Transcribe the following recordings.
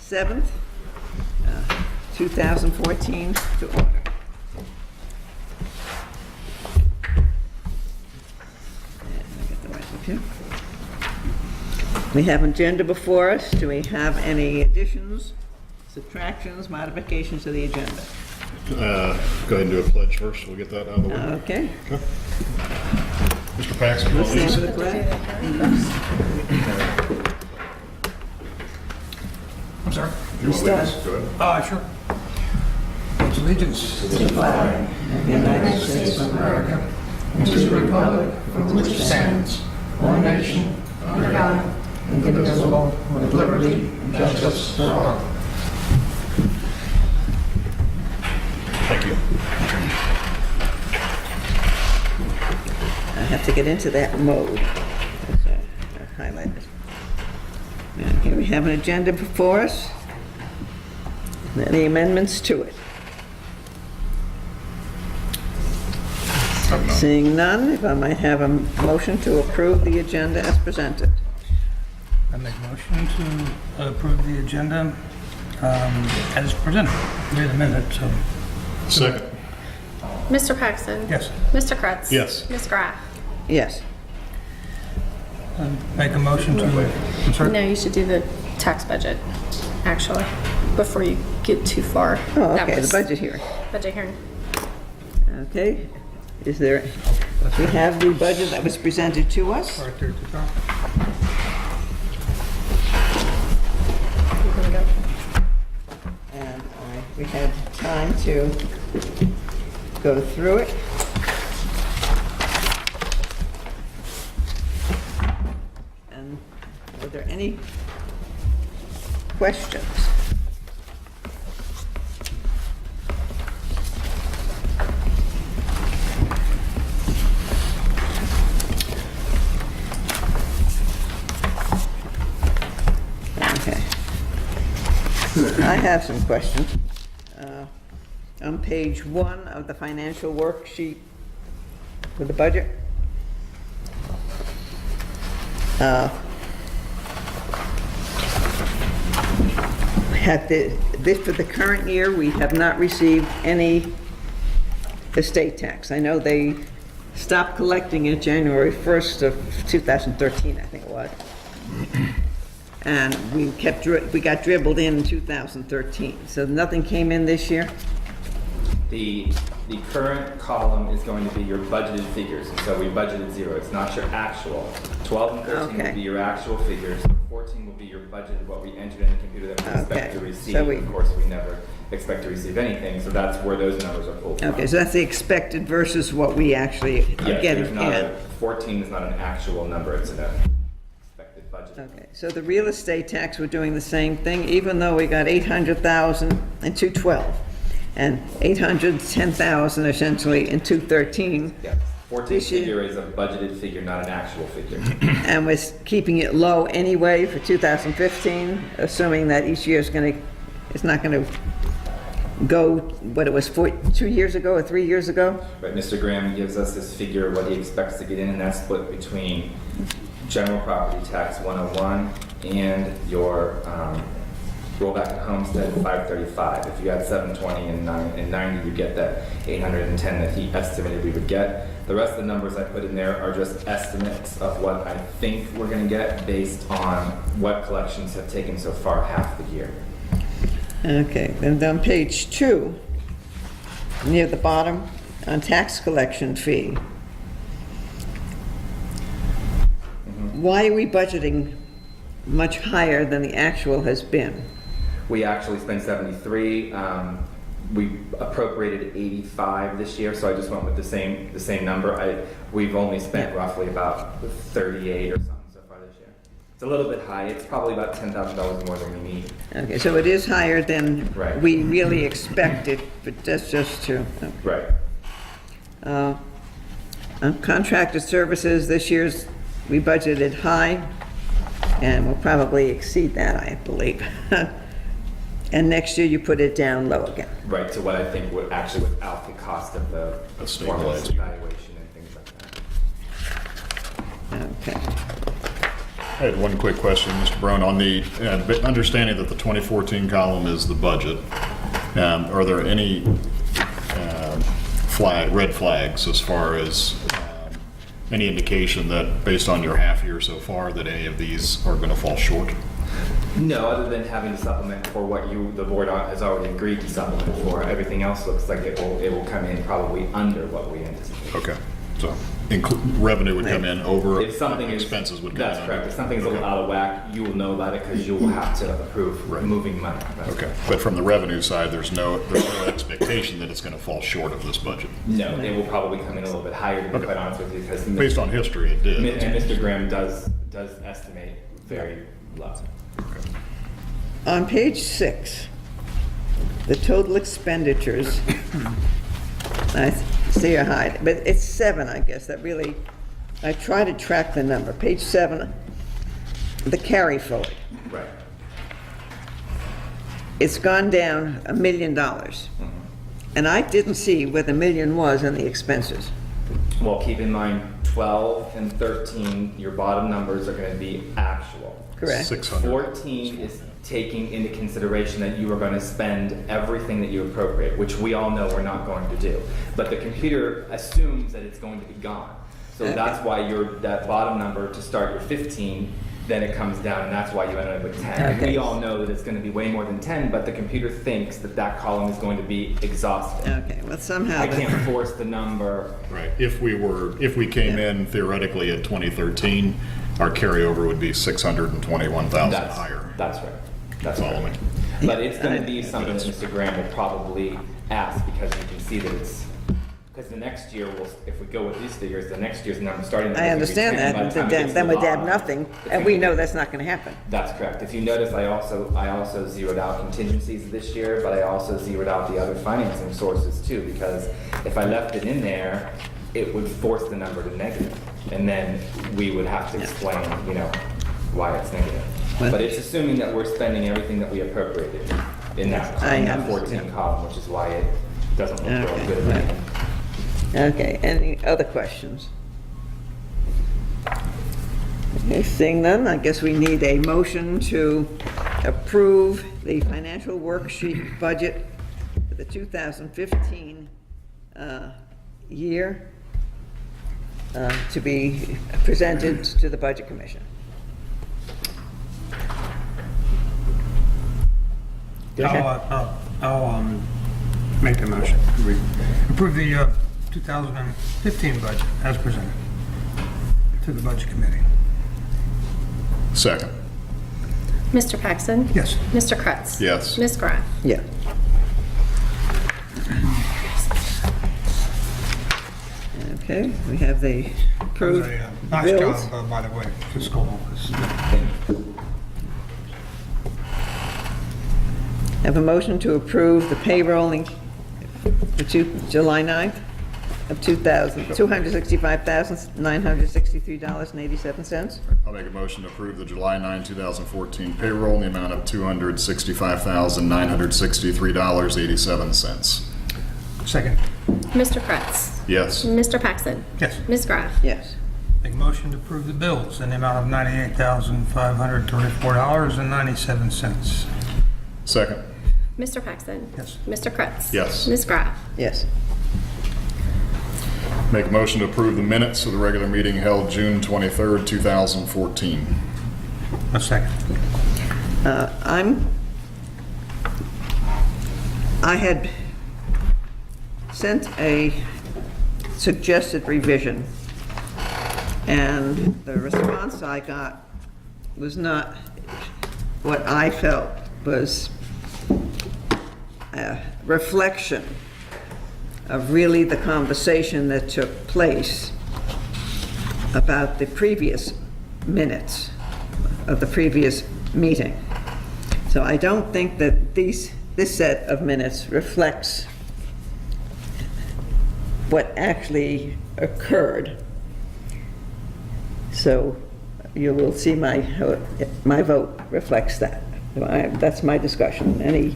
7th, 2014 to order. And I get the right book here. We have an agenda before us. Do we have any additions, subtractions, modifications to the agenda? Go ahead and do a pledge first. We'll get that out of the way. Okay. Mr. Paxton, Let's stand please. for the pledge. I'm sorry. You want to lead us? Go ahead. Sure. Pledge allegiance to the Flag of the United States of America, and to the republic for which it stands, one nation, under God, indivisible, with liberty and justice for all. Thank you. I have to get into that mode. I highlighted. Okay, we have an agenda before us. Any amendments to it? Seeing none, if I might have a motion to approve the agenda as presented. I make a motion to approve the agenda as presented. Wait a minute, so. Second. Mr. Paxton? Yes. Mr. Kretz? Yes. Ms. Graff? Yes. Make a motion to, I'm sorry? No, you should do the tax budget, actually, before you get too far. Oh, That okay, the was budget hearing. Budget hearing. Okay, is there, we have the budget that was presented to us. Right there at the top. You can go. And we had time to go through it. And were there any questions? Okay. I have some questions. On page 1 of the financial worksheet for the budget, this for the current year, we have not received any estate tax. I know they stopped collecting it January 1st of 2013, I think it was. And we got dribbled in 2013. So nothing came in this year? The current column is going to be your budgeted figures, and so we budgeted 0. It's not your actual. 12 and 13 Okay. will be your actual figures. 14 will be your budgeted, what we entered in the computer that we expect Okay. to receive. So Of course, we never expect to receive anything, so that's where those numbers are pulled from. Okay, so that's the expected versus what we actually are Yes, getting there's not in. 14 is not an actual number, it's an expected budget. Okay, so the real estate tax, we're doing the same thing, even though we got 800,000 in 212 and 810,000 essentially in 213, Yeah, 14 This year- figure is a budgeted figure, not an actual figure. and we're keeping it low anyway for 2015, assuming that each year is it's not gonna go what it was 2 years ago or 3 years ago? But Mr. Graham gives us this figure, what he expects to get in, and that's split between general property tax 101 and your rollback and homestead 535. If you had 720 and 90, you get that 810 that he estimated we would get. The rest of the numbers I put in there are just estimates of what I think we're going to get based on what collections have taken so far half the year. Okay, and on page 2, near the bottom, on tax collection fee, why are we budgeting much higher than the actual has been? We actually spent 73. We appropriated 85 this year, so I just went with the same number. We've only spent roughly about 38 or something so far this year. It's a little bit high. It's probably about $10,000 more than we need. Okay, so it is higher than Right. we really expected, but that's just to... Right. On contracted services, this year's, we budgeted high, and we'll probably exceed that, I believe. And next year, you put it down low again. Right, to what I think would actually without the cost of the Estate performance planning. evaluation and things like that. Okay. I had one quick question, Mr. Brown, on the understanding that the 2014 column is the budget. Are there any red flags as far as any indication that, based on your half year so far, that any of these are going to fall short? No, other than having to supplement for what the board has already agreed to supplement for. Everything else looks like it will come in probably under what we anticipate. Okay, so revenue would come in over, If something expenses would come in That's under. correct. If something's a little out of whack, you will know about it because you will have to approve Right. moving money. That's Okay, but from the revenue side, there's no expectation that it's going to fall short of this budget. No, it will probably come in a little bit higher, to be Okay. quite honest with you, because Based on history, it did. and Mr. Graham does estimate very low. On page 6, the total expenditures, I see a high, but it's 7, I guess, that really, I try to track the number. Page 7, the carry forward. Right. It's gone down $1 million. And I didn't see where the million was in the expenses. Well, keep in mind, 12 and 13, your bottom numbers are going to be actual. Correct. 600. 14 is taking into consideration that you are going to spend everything that you appropriate, which we all know we're not going to do. But the computer assumes that it's going to be gone. So Okay. that's why that bottom number to start your 15, then it comes down, and that's why you end up with 10. And Okay. we all know that it's going to be way more than 10, but the computer thinks that that column is going to be exhausted. Okay, well, somehow, I can't force the number. Right, if we came in theoretically at 2013, our carryover would be 621,000 higher. That's right. That's Follow right. me. But it's going to be something that Mr. Graham will probably ask, because you can see that it's, because the next year, if we go with these figures, the next year's number, starting number I is gonna be understand 10 by that, the time it but gets to then the we'd add bottom. nothing, It's and we gonna know be- that's not going to happen. That's correct. If you notice, I also zeroed out contingencies this year, but I also zeroed out the other financing sources too, because if I left it in there, it would force the number to negative, and then we would have to explain, why it's negative. Well- But it's assuming that we're spending everything that we appropriated in that I in that understand. 14 column, which is why it doesn't look real Okay, good. right. Okay, any other questions? Okay, seeing none, I guess we need a motion to approve the financial worksheet budget for the 2015 year to be presented to the Budget Commission. Go ahead. I'll make the motion. We approve the 2015 budget as presented to the Budget Committee. Second. Mr. Paxton? Yes. Mr. Kretz? Yes. Ms. Graf? Yeah. Okay, we have the approved That was a nice bills. job, by the way, fiscal office. Have a motion to approve the payrolling for July 9th of $265,963.87. I'll make a motion to approve the July 9, 2014 payroll in the amount of $265,963.87. Second. Mr. Kretz? Yes. Mr. Paxton? Yes. Ms. Graf? Yes. Make a motion to approve the bills in the amount of $98,534.97. Second. Mr. Paxton? Yes. Mr. Kretz? Yes. Ms. Graf? Yes. Make a motion to approve the minutes of the regular meeting held June 23rd, 2014. A second. I had sent a suggested revision, and the response I got was not what I felt was a reflection of really the conversation that took place about the previous minutes of the previous meeting. So I don't think that this set of minutes reflects what actually occurred. So you will see my vote reflects that. That's my discussion. Any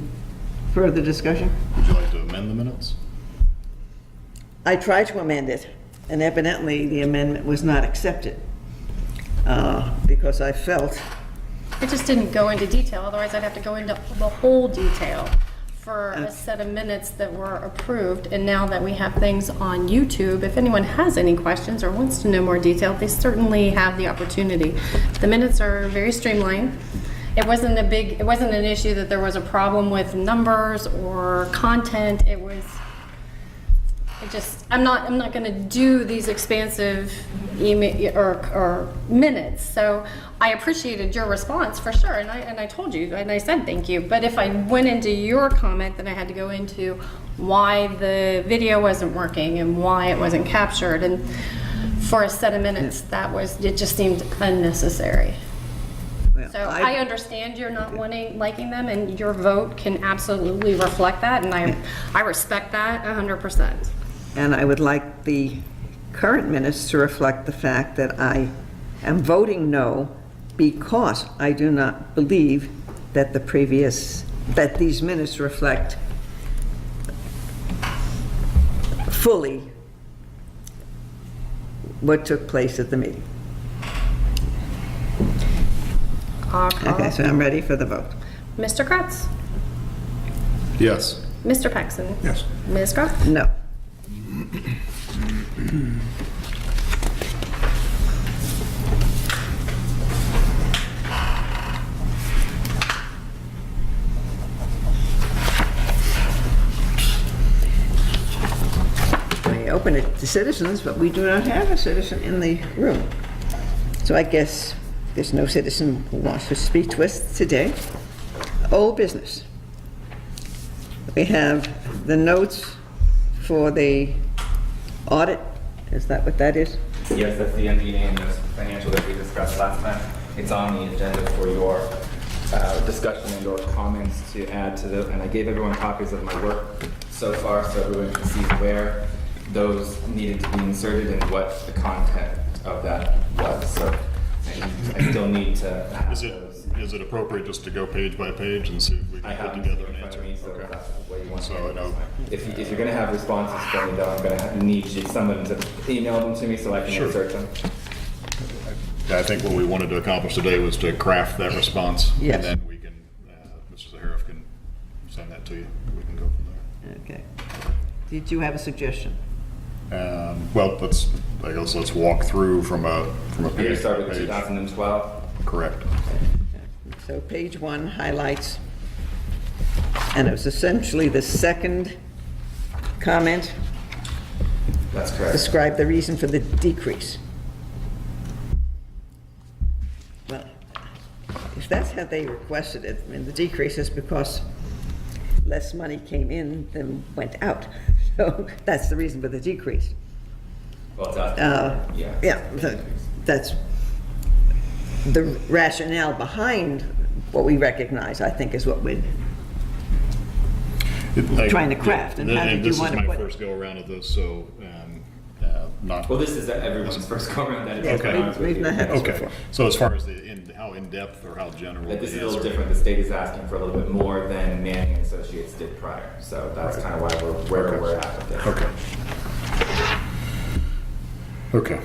further discussion? Would you like to amend the minutes? I tried to amend it, and evidently the amendment was not accepted. because I felt, It just didn't go into detail, otherwise I'd have to go into the whole detail for a set of minutes that were approved. And now that we have things on YouTube, if anyone has any questions or wants to know more detail, they certainly have the opportunity. The minutes are very streamlined. It wasn't an issue that there was a problem with numbers or content. I'm not gonna do these expansive email or minutes. So I appreciated your response for sure, and I told you, and I said thank you. But if I went into your comment, then I had to go into why the video wasn't working and why it wasn't captured. And for a set of minutes, it just seemed unnecessary. well, So I understand you're not liking them, and your vote can absolutely reflect that, and I respect that 100%. and I would like the current minutes to reflect the fact that I am voting no because I do not believe that that these minutes reflect fully what took place at the meeting. Okay, so I'm ready for the vote. Mr. Kratz? Yes. Mr. Paxson? Yes. Ms. Groff? No. I open it to citizens, but we do not have a citizen in the room. So I guess there's no citizen who wants to speak to us today. Old business. We have the notes for the audit. Is that what that is? Yes, that's the MD&A and those financial that we discussed last time. It's on the agenda for your discussion and or comments to add to the, and I gave everyone copies of my work so far so everyone can see where those needed to be inserted and what the content of that was. So I still need to have those. Is it appropriate just to go page by page and see if we I can have put them together in an front of answer? me, so Okay. that's what you want So to I do. know. If you're going to have responses for me, though, I'm going to need someone to email them to me so I can Sure. insert them. I think what we wanted to accomplish today was to craft that response. Yes. And then we can, Mr. Zaharoff can send that to you. We can go from Okay. Did you have a suggestion? there. Well, let's walk through from a You're going to page. start with page. 2012. Correct. So page 1 highlights, and it was essentially the second comment, That's correct. describe the reason for the decrease. Well, if that's how they requested it, I mean, the decrease is because less money came in than went out. So that's the reason for the decrease. Well, it's us. Yeah, that's the rationale behind what we recognize, I think, is what we're trying to craft. And how did you want to This is put my it? first go-around of this, so not... Well, this is everyone's first go-around that Yes, it's going on we've not had this Okay, before. so as far as how in-depth or how general... This is the a little answer- different. The state is asking for a little bit more than Manning and Associates did prior. So that's kind of why we're at with this. Okay. Okay.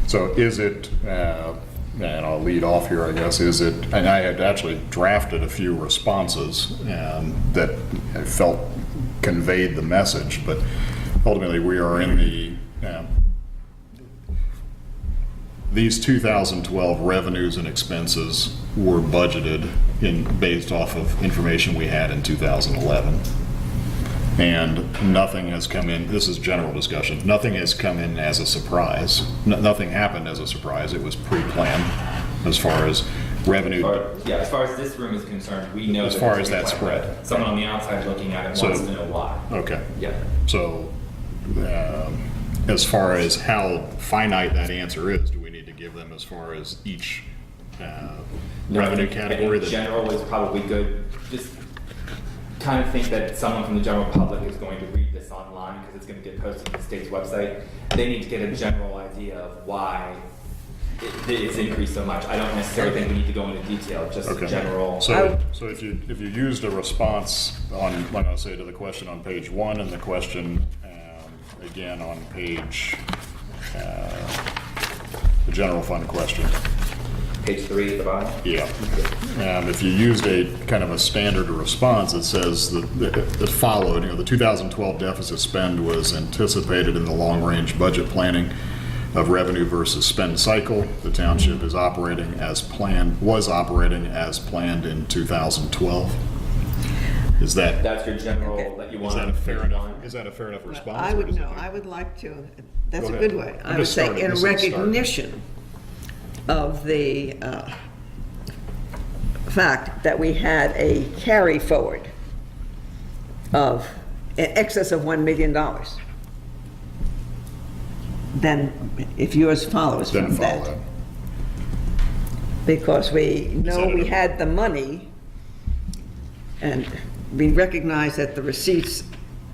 So is it, and I'll lead off here, I guess, is it, and I had actually drafted a few responses that I felt conveyed the message, but ultimately we are in the, these 2012 revenues and expenses were budgeted based off of information we had in 2011. And nothing has come in, this is general discussion, nothing has come in as a surprise. Nothing happened as a surprise, it was pre-planned as far as revenue. As far as this room is concerned, we know As that far it's as that pre-planned. spread. Someone on the outside looking at it So- wants to know why. Okay. Yeah. So, as far as how finite that answer is, do we need to give them as far as each revenue category? In general is probably good. Just kind of think that someone from the general public is going to read this online because it's going to get posted to the state's website. They need to get a general idea of why it's increased so much. I don't necessarily think we need to go into detail, just Okay. general. So if you used a response on, like I say, to the question on page 1 and the question again on page, the general fund question. Page 3 at the bottom? Yeah. If you used a kind of a standard response, it says that followed, the 2012 deficit spend was anticipated in the long-range budget planning of revenue versus spend cycle. The township is operating as planned, was operating as planned in 2012. Is that, That's your general that you is want. that a fair enough, is that a fair enough response? I or would does it- know, I would like to, that's Go a ahead. good way. I'm I would just say starting. in This is a start. recognition of the fact that we had a carry forward of in excess of $1 million. Then if yours follows Then from follow that. that. Because we know that we a- had the money, and we recognize that the receipts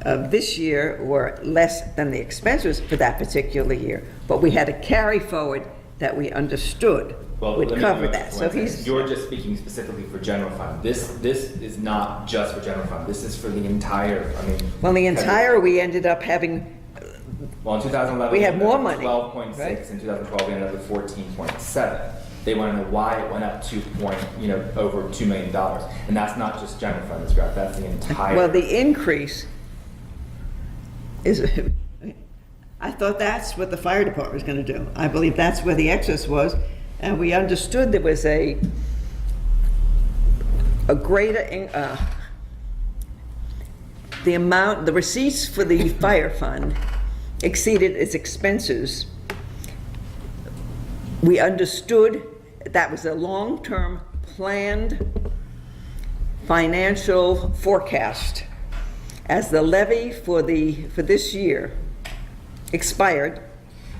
of this year were less than the expenses for that particular year, but we had a carry forward that we understood Well, would let me cover go that. to So one thing. he's, You're just speaking specifically for general fund. This is not just for general fund. This is for the entire, well, the entire, we ended up having, Well, in 2011. We had ended more up with money, 12.6. right? In 2012, we ended up with 14.7. They want to know why it went up over $2 million. And that's not just general fund, that's the entire. well, the increase is, I thought that's what the fire department was gonna do. I believe that's where the excess was, and we understood there was a greater, the amount, the receipts for the fire fund exceeded its expenses. We understood that was a long-term planned financial forecast. As the levy for this year expired,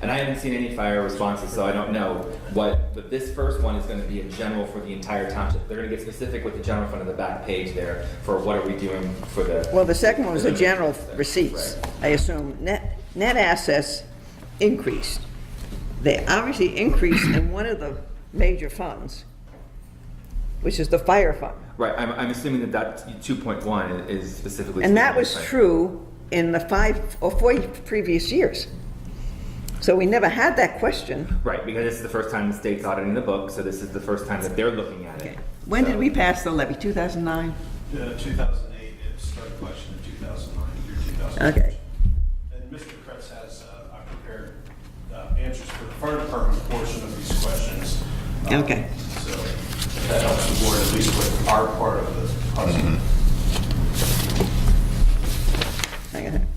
And I haven't seen any fire responses, so I don't know but this first one is going to be a general for the entire township. They're going to get specific with the general fund on the back page there for what are we doing for the. well, the second one was the general receipts. Right. I assume net assets increased. They obviously increased in one of the major funds, which is the fire fund. Right, I'm assuming that 2.1 is specifically. And that was speaking of true in the 5 or 4 previous years. So we never had that question. fire. Right, because this is the first time the state's auditing the book, so this is the first time that they're looking at it. When did So- we pass the levy? 2009? 2008, it started question in 2009 through 2010. Okay. And Mr. Kretz has, I prepared answers for the fire department portion of these questions. Okay. So that helps the board at least with our part of the puzzle. Hang on.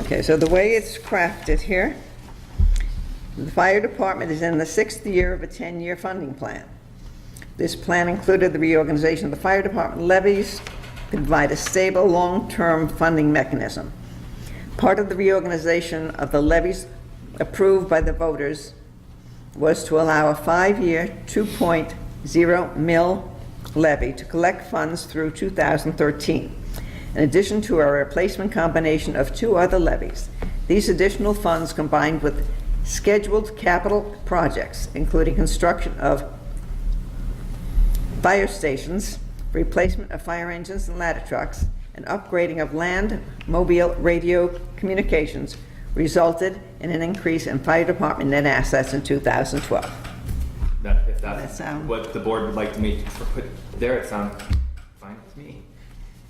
Okay, so the way it's crafted here, the fire department is in the 6th year of a 10-year funding plan. This plan included the reorganization of the fire department levies to provide a stable, long-term funding mechanism. Part of the reorganization of the levies approved by the voters was to allow a 5-year, 2.0 mil levy to collect funds through 2013. In addition to a replacement combination of 2 other levies, these additional funds combined with scheduled capital projects, including construction of fire stations, replacement of fire engines and ladder trucks, and upgrading of land mobile radio communications, resulted in an increase in fire department net assets in 2012. If That that's sound- what the board would like to make put there, it sounds fine with me.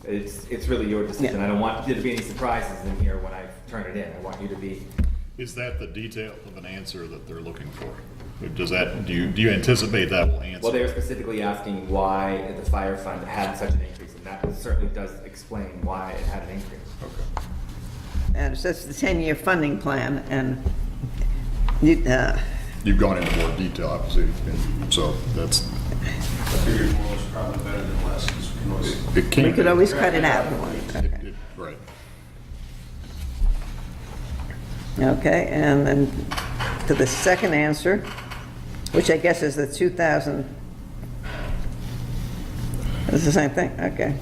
It's really your decision. Yeah. I don't want there to be any surprises in here when I turn it in. I want you to be. Is that the detail of an answer that they're looking for? Does that, do you anticipate that will answer? Well, they were specifically asking why the fire fund had such an increase, and that certainly does explain why it had an increase. Okay. And so it's the 10-year funding plan, and You've gone into more detail, obviously, and so that's, I figured more was probably better than less, because we can always. it can't. we could always cut it out. Right. Okay, and then to the second answer, which I guess is the 2000, it's the same thing, okay.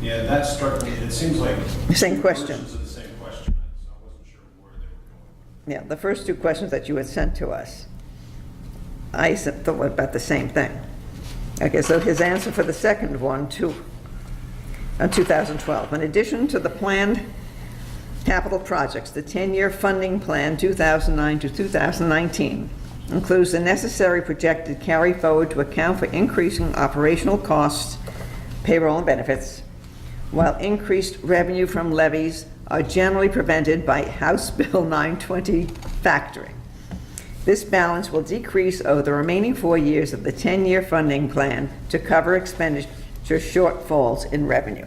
Yeah, that struck me, it seems like. Same question. Versions of the same question, so I wasn't sure where Yeah, the first two questions that you had sent to us, I thought about the same thing. Okay, so his answer for the second one, 2012. In addition to the planned capital projects, the 10-year funding plan 2009 to 2019 includes the necessary projected carry forward to account for increasing operational costs, payroll and benefits, while increased revenue from levies are generally prevented by House Bill 920 factoring. This balance will decrease over the remaining 4 years of the 10-year funding plan to cover expenditure shortfalls in revenue.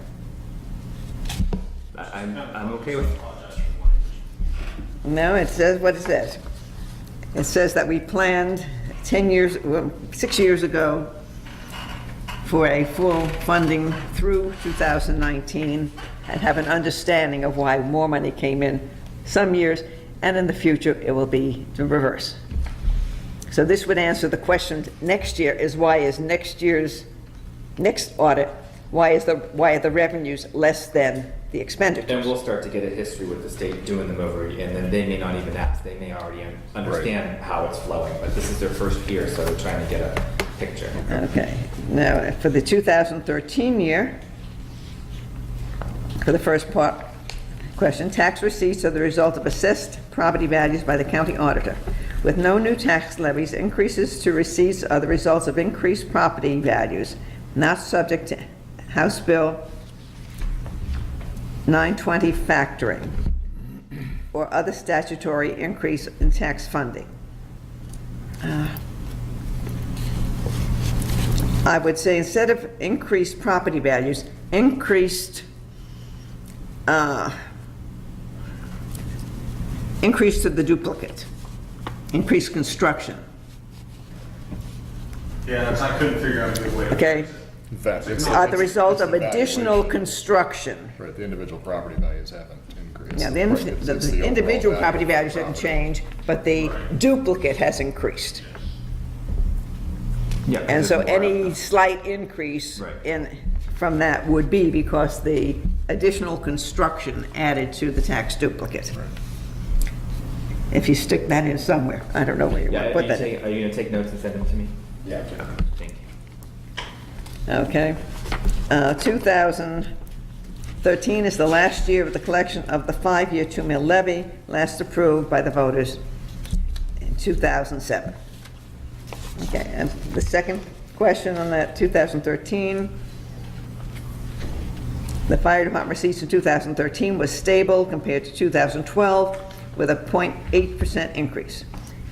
I'm okay with. No, it says what it says. It says that we planned 6 years ago for a full funding through 2019 and have an understanding of why more money came in some years, and in the future it will be the reverse. So this would answer the question next year is why is next year's next audit, why are the revenues less than the expenditures? Then we'll start to get a history with the state doing them over, and then they may not even ask, they may already understand how it's flowing, but this is their first year, so they're trying to get a picture. Okay, now for the 2013 year, for the first part, question, tax receipts are the result of assessed property values by the county auditor. With no new tax levies, increases to receipts are the results of increased property values, not subject to House Bill 920 factoring or other statutory increase in tax funding. I would say instead of increased property values, increased to the duplicate, increased construction, Yeah, I couldn't figure out a good way to. okay? In fact, it's The result it's of the additional valuation. construction. Right, the individual property values haven't increased. Yeah, Right, it's the the individual overall property value of values the didn't property. change, but the duplicate has increased. Yeah. And so there's more of any them. slight increase Right. from that would be because the additional construction added to the tax duplicate. If you stick that in somewhere, I don't know where you Yeah, want to put that. are you gonna take notes and send them to me? Yeah. Thank you. Okay. 2013 is the last year of the collection of the 5-year 2 mil levy, last approved by the voters in 2007. Okay, and the second question on that 2013, the fire department receipts in 2013 was stable compared to 2012 with a 0.8% increase.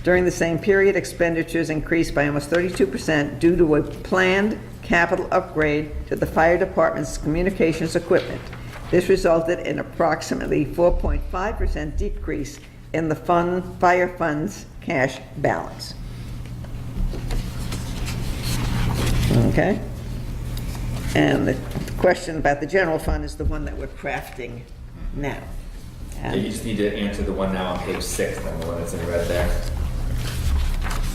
During the same period, expenditures increased by almost 32% due to a planned capital upgrade to the fire department's communications equipment. This resulted in approximately 4.5% decrease in the fire fund's cash balance. Okay? And the question about the general fund is the one that we're crafting now. Yeah, you just need to answer the one now on page 6, then the one that's in red there.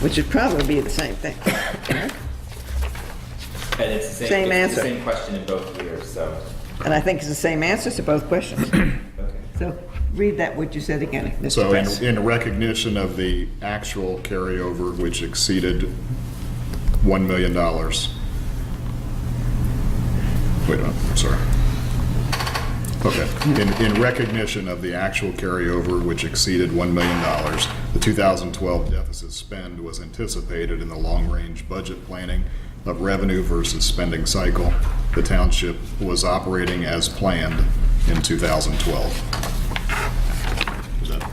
Which would probably be the same thing. And it's the Same it's answer. the same question in both years, so, And I think it's the same answers to both questions. okay. So read that, what you said again, Mr. So Press. in recognition of the actual carryover, which exceeded $1 million. Wait a minute, I'm sorry. Okay. In recognition of the actual carryover, which exceeded $1 million, the 2012 deficit spend was anticipated in the long-range budget planning of revenue versus spending cycle. The township was operating as planned in 2012. Is that-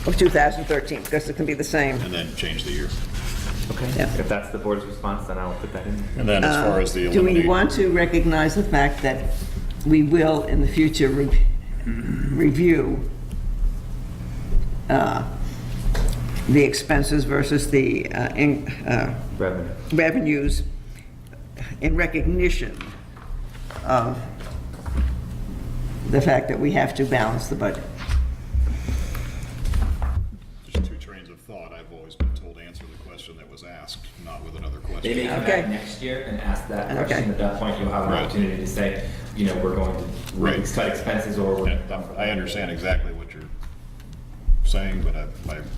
Of 2013, because it can be the same. And then change the year. Okay, Yeah. if that's the board's response, then I'll put that in. And then as far as the Do we eliminate. want to recognize the fact that we will in the future review the expenses versus the Revenue. revenues in recognition of the fact that we have to balance the budget? There's two trains of thought. I've always been told to answer the question that was asked, not with another They may question. come Okay. back next year and ask that Okay. question. At that point, you'll have an Right. opportunity to say, we're going to Right. cut expenses or we're. I understand exactly what you're saying, but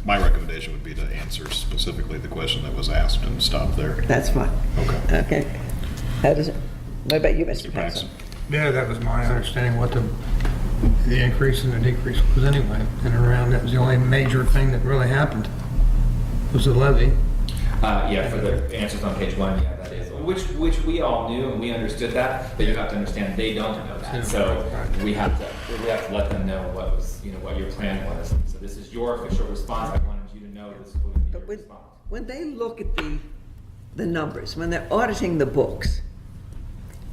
my recommendation would be to answer specifically the question that was asked and stop there. That's fine. Okay. Okay. How does it, what about you, Mr. Paxton? Paxton? Yeah, that was my understanding what the increase and the decrease was anyway. And around, that was the only major thing that really happened, was the levy. Yeah, for the answers on page 1, yeah, that is, which we all knew and we understood that, but you have to understand they don't know that. So we have to let them know what was, what your plan was. So this is your official response. I wanted you to know this would be your response. When they look at the numbers, when they're auditing the books,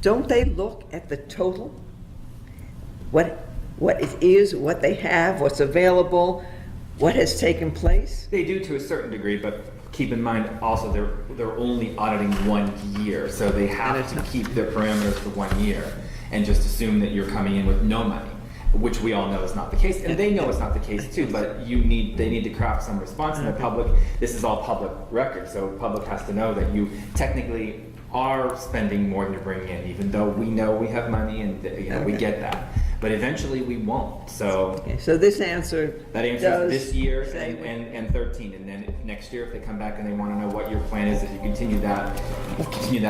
don't they look at the total? What it is, what they have, what's available, what has taken place? They do to a certain degree, but keep in mind also they're only auditing 1 year, so they have to keep their parameters for 1 year and just assume that you're coming in with no money, which we all know is not the case, and they know it's not the case too. But they need to craft some response in the public. This is all public record, so the public has to know that you technically are spending more than you're bringing in, even though we know we have money and we get that. But eventually we won't. So Okay, so this answer that answers does this year say and 13, and then next year if they come back and they want to know what your plan is, if you continue that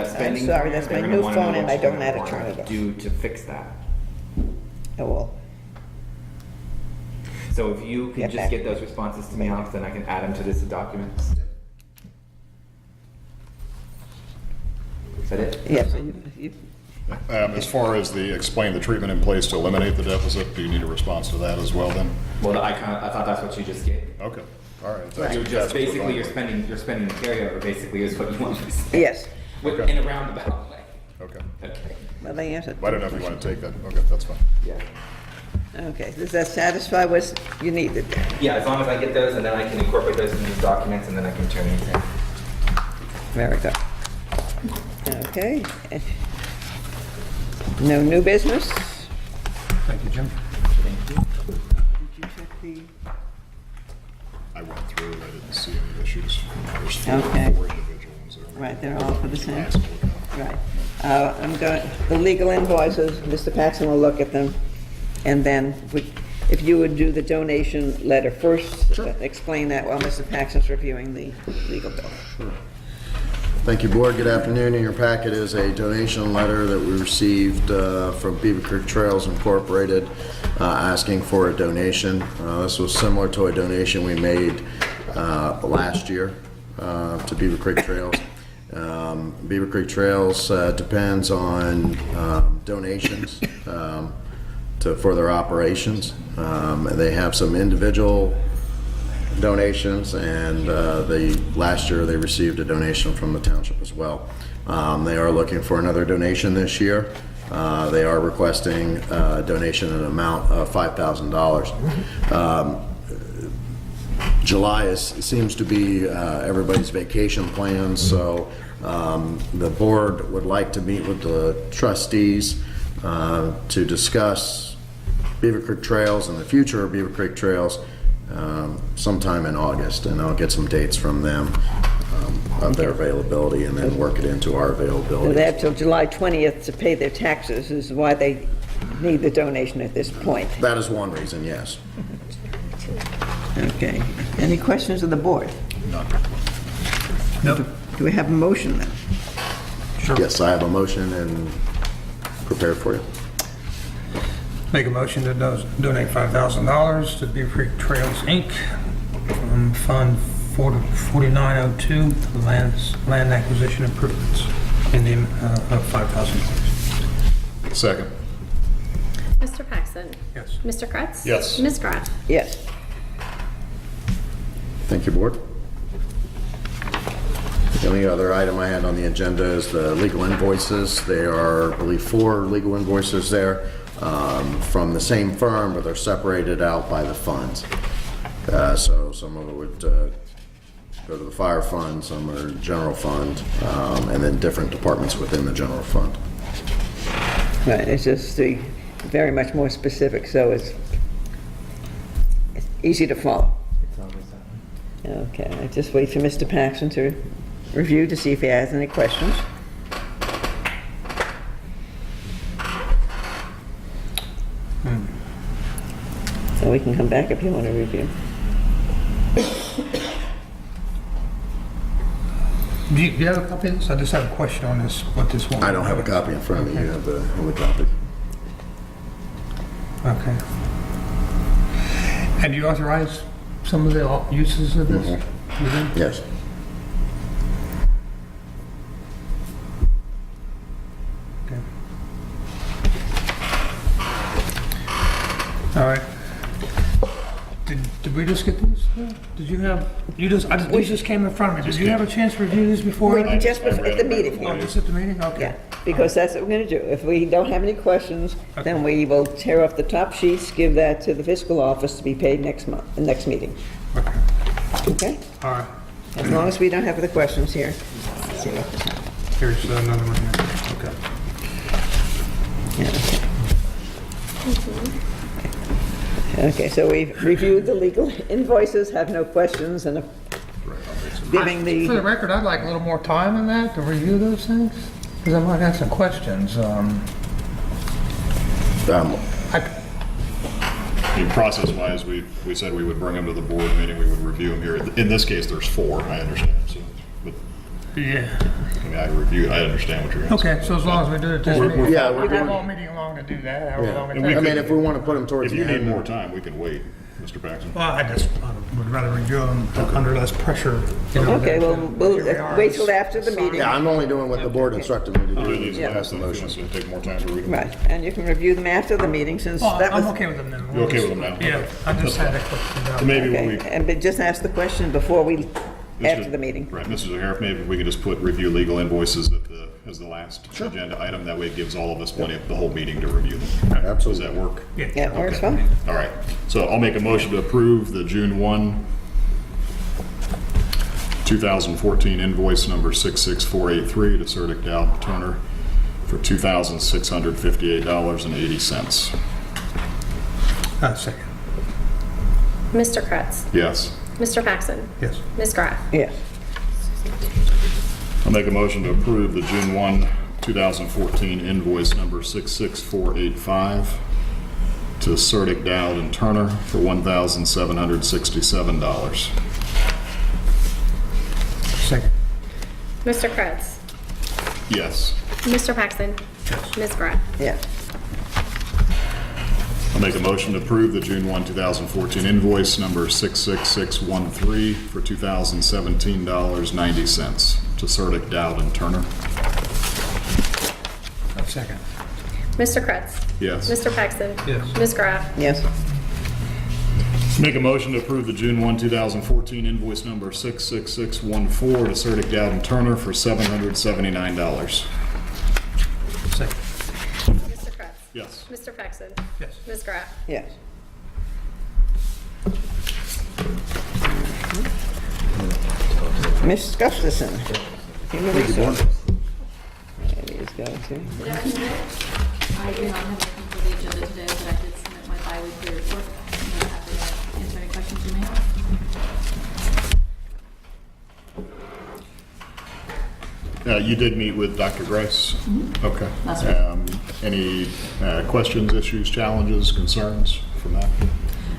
spending. I'm sorry, that's they're my gonna new wanna know phone and what I you're don't gonna know how to wanna turn it off. do to fix that. Oh, well, So if you can Get just back. get those responses to me, Alex, then I can add them to this document. Is that it? yes, As far as explain the treatment in place to eliminate the deficit, do you need a response to that as well then? Well, I thought that's what you just gave. Okay, all right. You're just basically you're spending the carryover. Basically, is what you want to say. yes. Okay. In a roundabout way. Okay. Okay. Well, they answered. I don't know if you want to take that. Okay, that's fine. Yeah. Okay, does that satisfy what you needed? Yeah, as long as I get those, and then I can incorporate those into these documents, and then I can turn these in. Very good. Okay. No new business? Thank you, Jim. Did you check the? I went through it. I didn't see any issues. There's four Okay. individual ones there. Right, they're all for the same? Last one. Right. I'm going, the legal invoices, Mr. Paxton will look at them, and then if you would do the donation letter first, explain that while Mr. Paxton's reviewing the legal bill. Thank you, Board. Good afternoon. In your packet is a donation letter that we received from Beavercreek Trails Incorporated asking for a donation. This was similar to a donation we made last year to Beavercreek Trails. Beavercreek Trails depends on donations for their operations. They have some individual donations, and last year they received a donation from the township as well. They are looking for another donation this year. They are requesting a donation in an amount of $5,000. July seems to be everybody's vacation plans, so the board would like to meet with the trustees to discuss Beavercreek Trails and the future of Beavercreek Trails sometime in August, and I'll get some dates from them of their availability and then work it into our So availability. they have till July 20th to pay their taxes, is why they need the donation at this point. That is one reason, yes. Okay. Any questions of the board? Nope. Do we have a motion then? Sure. Yes, I have a motion and prepared for you. Make a motion to donate $5,000 to Beavercreek Trails, Inc. from Fund 4902 to the land acquisition improvements in the of $5,000. Second. Mr. Paxton? Yes. Mr. Kretz? Yes. Ms. Graf? Yes. Thank you, Board. The only other item I had on the agenda is the legal invoices. There are, I believe, 4 legal invoices there from the same firm, but they're separated out by the funds. So some of it would go to the fire fund, some are general fund, and then different departments within the general fund. Right, it's just very much more specific, so it's easy to follow. Okay, I just wait for Mr. Paxton to review to see if he has any questions. So we can come back if you want to review. Do you have a copy of this? I just have a question on this, what this one. I don't have a copy in front of me. You have the only copy. Okay. And you authorize some of the uses of this? within? Yes. Okay. All right. Did we just get these? Did you have, these just came in front of me. Did you have a chance to review these before? We just was at the meeting. Oh, just at the meeting? Okay. Yeah, because that's what we're going to do. If we don't have any questions, then we will tear off the top sheets, give that to the fiscal office to be paid next month, the next meeting. Okay. Okay? All right. As long as we don't have the questions here. Here's another one here. Okay. Yeah. Okay, so we've reviewed the legal invoices, have no questions, and giving For the the, record, I'd like a little more time on that to review those things, because I might have some questions. Process-wise, we said we would bring them to the board meeting, we would review them here. In this case, there's 4, I understand, so, but, Yeah. I mean, I understand what you're asking. Okay, so as long as we do it this meeting. Yeah, We we're have doing- all meeting long to do that, however long it And we takes. I mean, if we want to put them towards If the you need end. more time, we can wait, Mr. Paxton. Well, I would rather review them under less pressure. You know, okay, well, here we we'll are. wait till after the meeting. Yeah, I'm only doing what the board instructed me to Really do. needs to Yeah. pass the motion, so it'll take more time to read them. Right, and you can review them after the meeting, since Well, that was... I'm okay with them now. You're okay with them now? Yeah, Okay. I just had a question about. So maybe when we, Okay, and but just ask the question before we, after the meeting. right, Mr. O'Hara, maybe we could just put review legal invoices as the last agenda item, that way it gives all of us plenty of the whole meeting to review them. Does Absolutely. that work? Yeah. Yeah, it works Okay. fine. All right, so I'll make a motion to approve the June 1, 2014 invoice number 66483 to Certic Dow Turner for $2,658.80. Second. Mr. Kretz, Yes. Mr. Paxton, Yes. Ms. Graff. Yes. I'll make a motion to approve the June 1, 2014 invoice number 66485 to Certic Dowd and Turner for $1,767. Second. Mr. Kretz, Yes. Mr. Paxton, Yes. Ms. Graff. Yes. I'll make a motion to approve the June 1, 2014 invoice number 66613 for $2,017.90 to Certic Dowd and Turner. Second. Mr. Kretz, Yes. Mr. Paxton, Yes. Ms. Graff. Yes. Make a motion to approve the June 1, 2014 invoice number 66614 to Certic Dowd and Turner for $779. Second. Mr. Kretz, Yes. Mr. Paxton, Yes. Ms. Graff. Yes. Ms. Gustafson. Human Resources. There he is going to. Good afternoon. I do not have anything for the agenda today, but I did submit my bi-weekly report. I'm happy to answer any questions you may have. You did meet with Dr. Grace? Okay. Last week. Any questions, issues, challenges, concerns from that?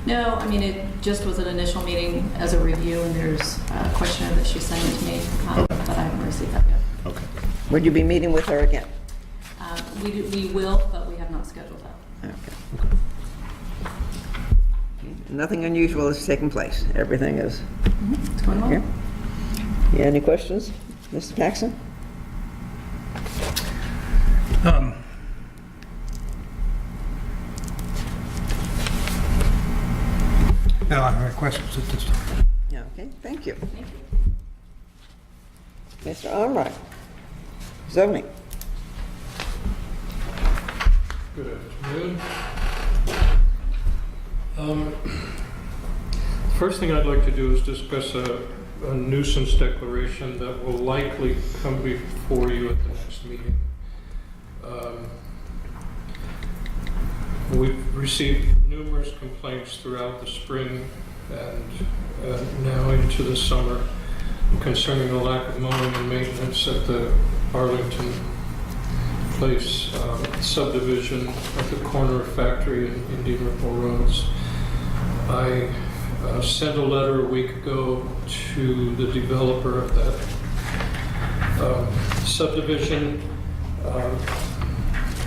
No, I mean, it just was an initial meeting as a review, and there's a questionnaire that she sent to me, but I haven't received that yet. Okay. Would you be meeting with her again? We will, but we have not scheduled that. Okay. Nothing unusual has taken place. Everything is It's going here. well. Yeah, any questions, Mr. Paxton? No, I have any questions at this time. Yeah, okay, thank you. Thank you. Mr. Armroyd, zoning. Good afternoon. First thing I'd like to do is discuss a nuisance declaration that will likely come before you at the next meeting. We've received numerous complaints throughout the spring and now into the summer concerning the lack of mowing and maintenance at the Arlington Place subdivision at the corner of Factory and Indian Ripple Roads. I sent a letter a week ago to the developer of that subdivision,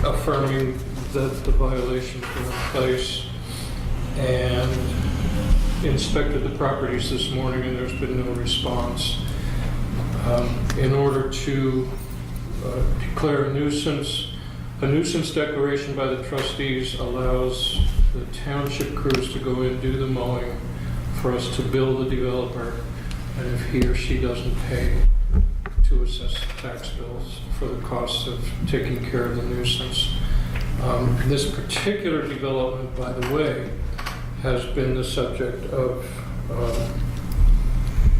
affirming that the violations were in place, and inspected the properties this morning, and there's been no response. In order to declare a nuisance declaration by the trustees allows the township crews to go in and do the mowing for us to bill the developer, and if he or she doesn't pay, to assess tax bills for the cost of taking care of the nuisance. This particular development, by the way, has been the subject of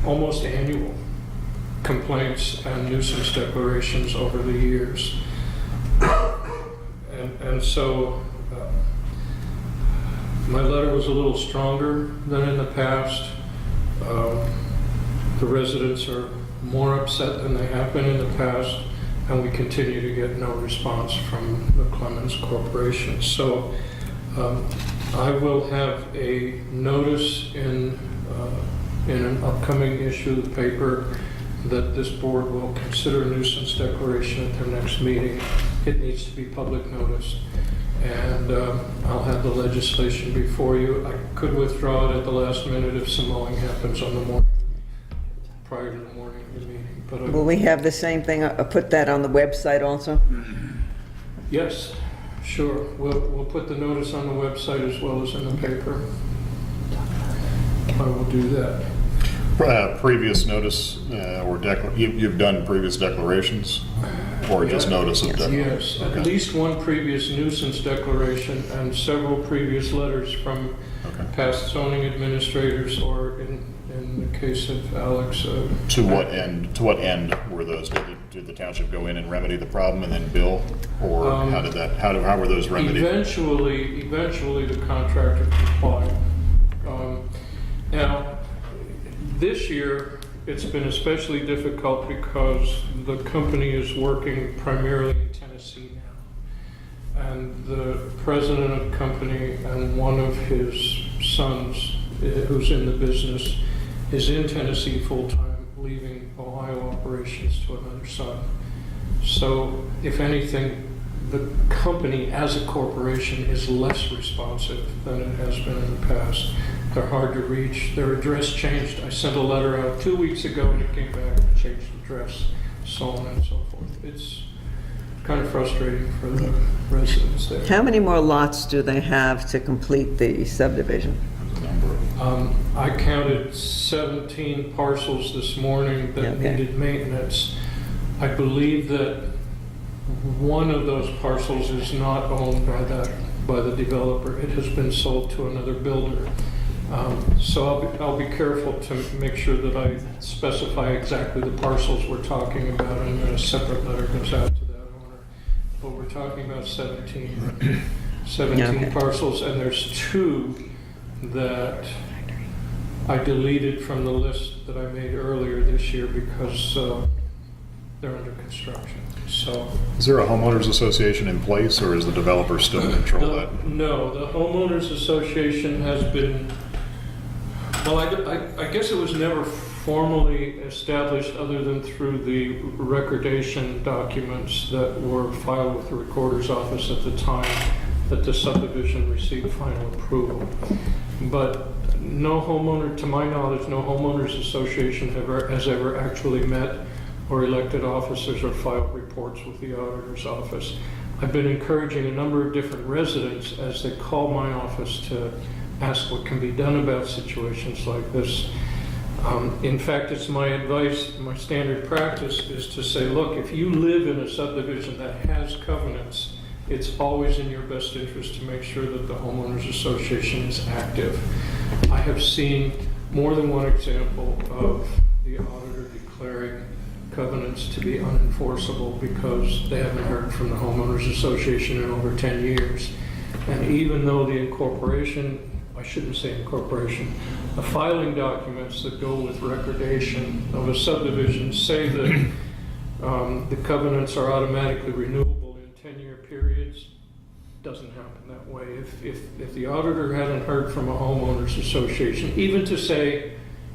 almost annual complaints and nuisance declarations over the years. And so my letter was a little stronger than in the past. The residents are more upset than they have been in the past, and we continue to get no response from the Clemens Corporation. So I will have a notice in an upcoming issue of the paper that this board will consider a nuisance declaration at their next meeting. It needs to be public noticed. And I'll have the legislation before you. I could withdraw it at the last minute if some mowing happens on the morning, prior to the morning of the meeting. But Will we have the same thing, put that on the website also? yes, sure. We'll put the notice on the website as well as in the paper. I will do that. Previous notice or you've done previous declarations, or just notice of declaration? Yes, at least one previous nuisance declaration and several previous letters from past zoning administrators, or in the case of Alex. To what end? To what end were those? Did the township go in and remedy the problem and then bill, or how did that? How were those remedied? Eventually, the contractor complied. Now, this year, it's been especially difficult because the company is working primarily in Tennessee now. And the president of the company and one of his sons, who's in the business, is in Tennessee full-time, leaving Ohio operations to another son. So, if anything, the company as a corporation is less responsive than it has been in the past. They're hard to reach. Their address changed. I sent a letter out 2 weeks ago and it came back and changed address, so on and so forth. It's kind of frustrating for the residents there. How many more lots do they have to complete the subdivision? I counted 17 parcels this morning that needed maintenance. I believe that one of those parcels is not owned by the developer. It has been sold to another builder. So I'll be careful to make sure that I specify exactly the parcels we're talking about, and then a separate letter goes out to that owner. But we're talking about 17 parcels, and there's 2 that I deleted from the list that I made earlier this year because they're under construction. So, is there a homeowners association in place, or is the developer still in control of that? No, the homeowners association has been, well, I guess it was never formally established other than through the recordation documents that were filed with the recorder's office at the time that the subdivision received final approval. But no homeowner, to my knowledge, no homeowners association has ever actually met or elected officers or filed reports with the auditor's office. I've been encouraging a number of different residents as they call my office to ask what can be done about situations like this. In fact, it's my advice, my standard practice is to say, look, if you live in a subdivision that has covenants, it's always in your best interest to make sure that the homeowners association is active. I have seen more than one example of the auditor declaring covenants to be unenforceable because they haven't heard from the homeowners association in over 10 years. And even though the incorporation, I shouldn't say incorporation, the filing documents that go with recordation of a subdivision say that the covenants are automatically renewable in 10-year periods, doesn't happen that way. If the auditor hadn't heard from a homeowners association, even to say,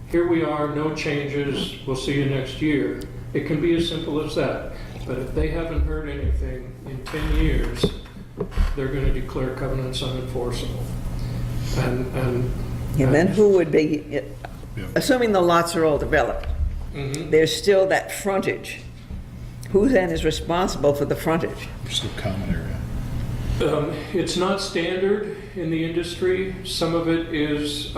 here we are, no changes, we'll see you next year, it can be as simple as that. But if they haven't heard anything in 10 years, they're going to declare covenants unenforceable. And then who would be, assuming the lots are all developed, there's still that frontage. Who then is responsible for the frontage? Just a common area. It's not standard in the industry. Some of it is,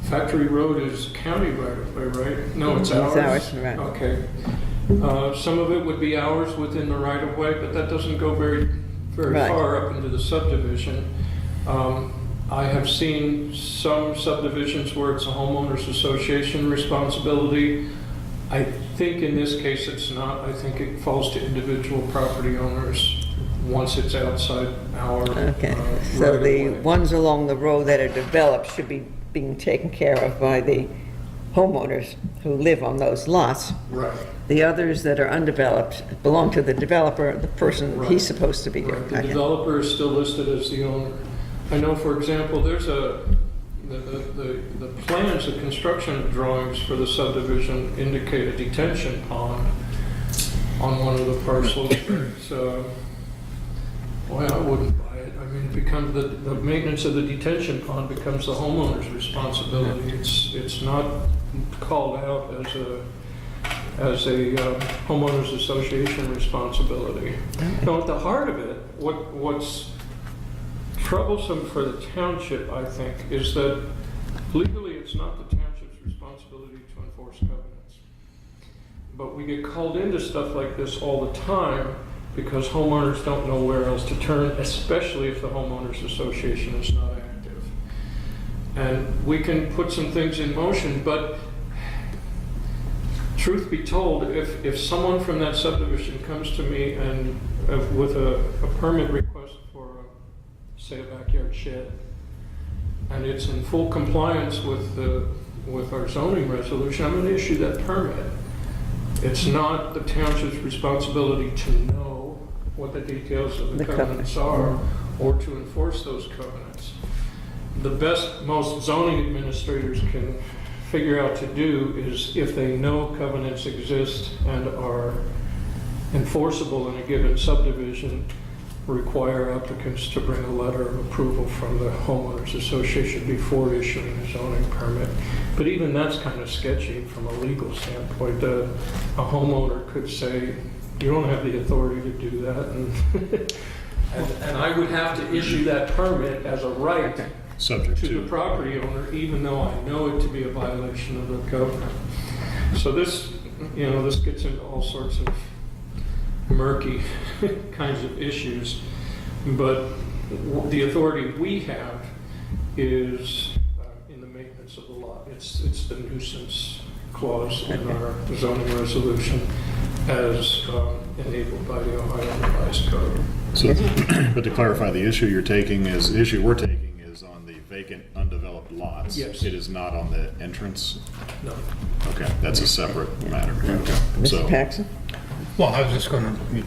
Factory Road is county right of way, right? No, it's ours. It's ours, right. Okay. Some of it would be ours within the right of way, but that doesn't go very Right. far up into the subdivision. I have seen some subdivisions where it's a homeowners association responsibility. I think in this case it's not. I think it falls to individual property owners once it's outside our Okay, so right of the way. ones along the road that are developed should be being taken care of by the homeowners who live on those lots. Right. The others that are undeveloped belong to the developer, the person Right. he's supposed to be doing. Right. The Okay. developer is still listed as the owner. I know, for example, there's the plans, the construction drawings for the subdivision indicate a detention pond on one of the parcels. So, boy, I wouldn't buy it. I mean, it becomes the maintenance of the detention pond becomes the homeowner's responsibility. It's not called out as a homeowners association responsibility. Now, at the heart of it, what's troublesome for the township, I think, is that legally it's not the township's responsibility to enforce covenants. But we get called into stuff like this all the time because homeowners don't know where else to turn, especially if the homeowners association is not active. And we can put some things in motion, but truth be told, if someone from that subdivision comes to me and with a permit request for, say, a backyard shed, and it's in full compliance with our zoning resolution, I'm going to issue that permit. It's not the township's responsibility to know what the details of the covenants are or to enforce those covenants. The best most zoning administrators can figure out to do is, if they know covenants exist and are enforceable in a given subdivision, require applicants to bring a letter of approval from the homeowners association before issuing a zoning permit. But even that's kind of sketchy from a legal standpoint. A homeowner could say, you don't have the authority to do that, and I would have to issue that permit as a right Subject to to. the property owner, even though I know it to be a violation of the covenant. So this, this gets into all sorts of murky kinds of issues, but the authority we have is in the maintenance of the lot. It's the nuisance clause in our zoning resolution as enabled by the Ohio Revised Code. So, but to clarify, the issue we're taking is on the vacant, undeveloped lots. Yes. It is not on the entrance? No. Okay, that's a separate matter. Okay. Mr. So, Paxson? Well, I was just going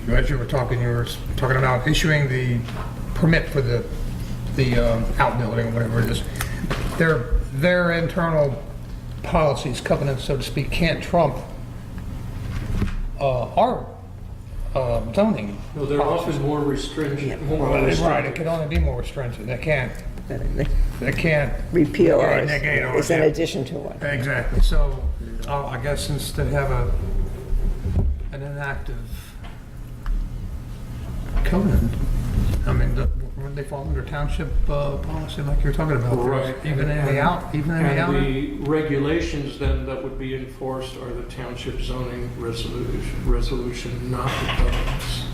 to, as you were talking about issuing the permit for the outbuilding, whatever it is. Their internal policies, covenants, so to speak, can't trump our zoning. No, they're often more restringent. Right, it can only be more stringent. They can't Repeal ours. negate ours. It's in Yeah. addition to one. Exactly. So, I guess since they have an inactive covenant, I mean, would they fall under township policy like you're talking about? Right. Even in the out, And the regulations then that would be enforced are the township zoning resolution, not the covenants.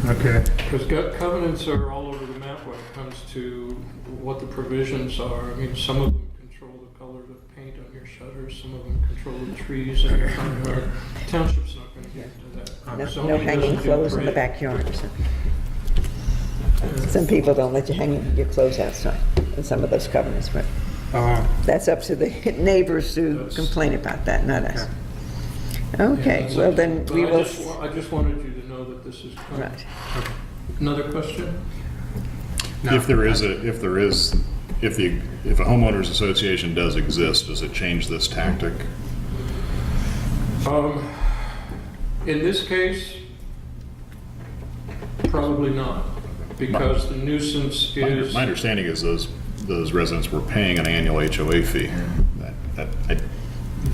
Okay. Because covenants are all over the map when it comes to what the provisions are. I mean, some of them control the color of the paint on your shutters, some of them control the trees in your front yard. Township's not going to get into that. No Zoning hanging doesn't do clothes in the great. backyard or something. Some people don't let you hang your clothes outside in some of those covenants, but that's up to the neighbors to complain about that, not us. Okay, well then But we will, I just wanted you to know that this is coming. right. Another question? If a homeowners association does exist, does it change this tactic? In this case, probably not, because the nuisance is... My understanding is those residents were paying an annual HOA fee.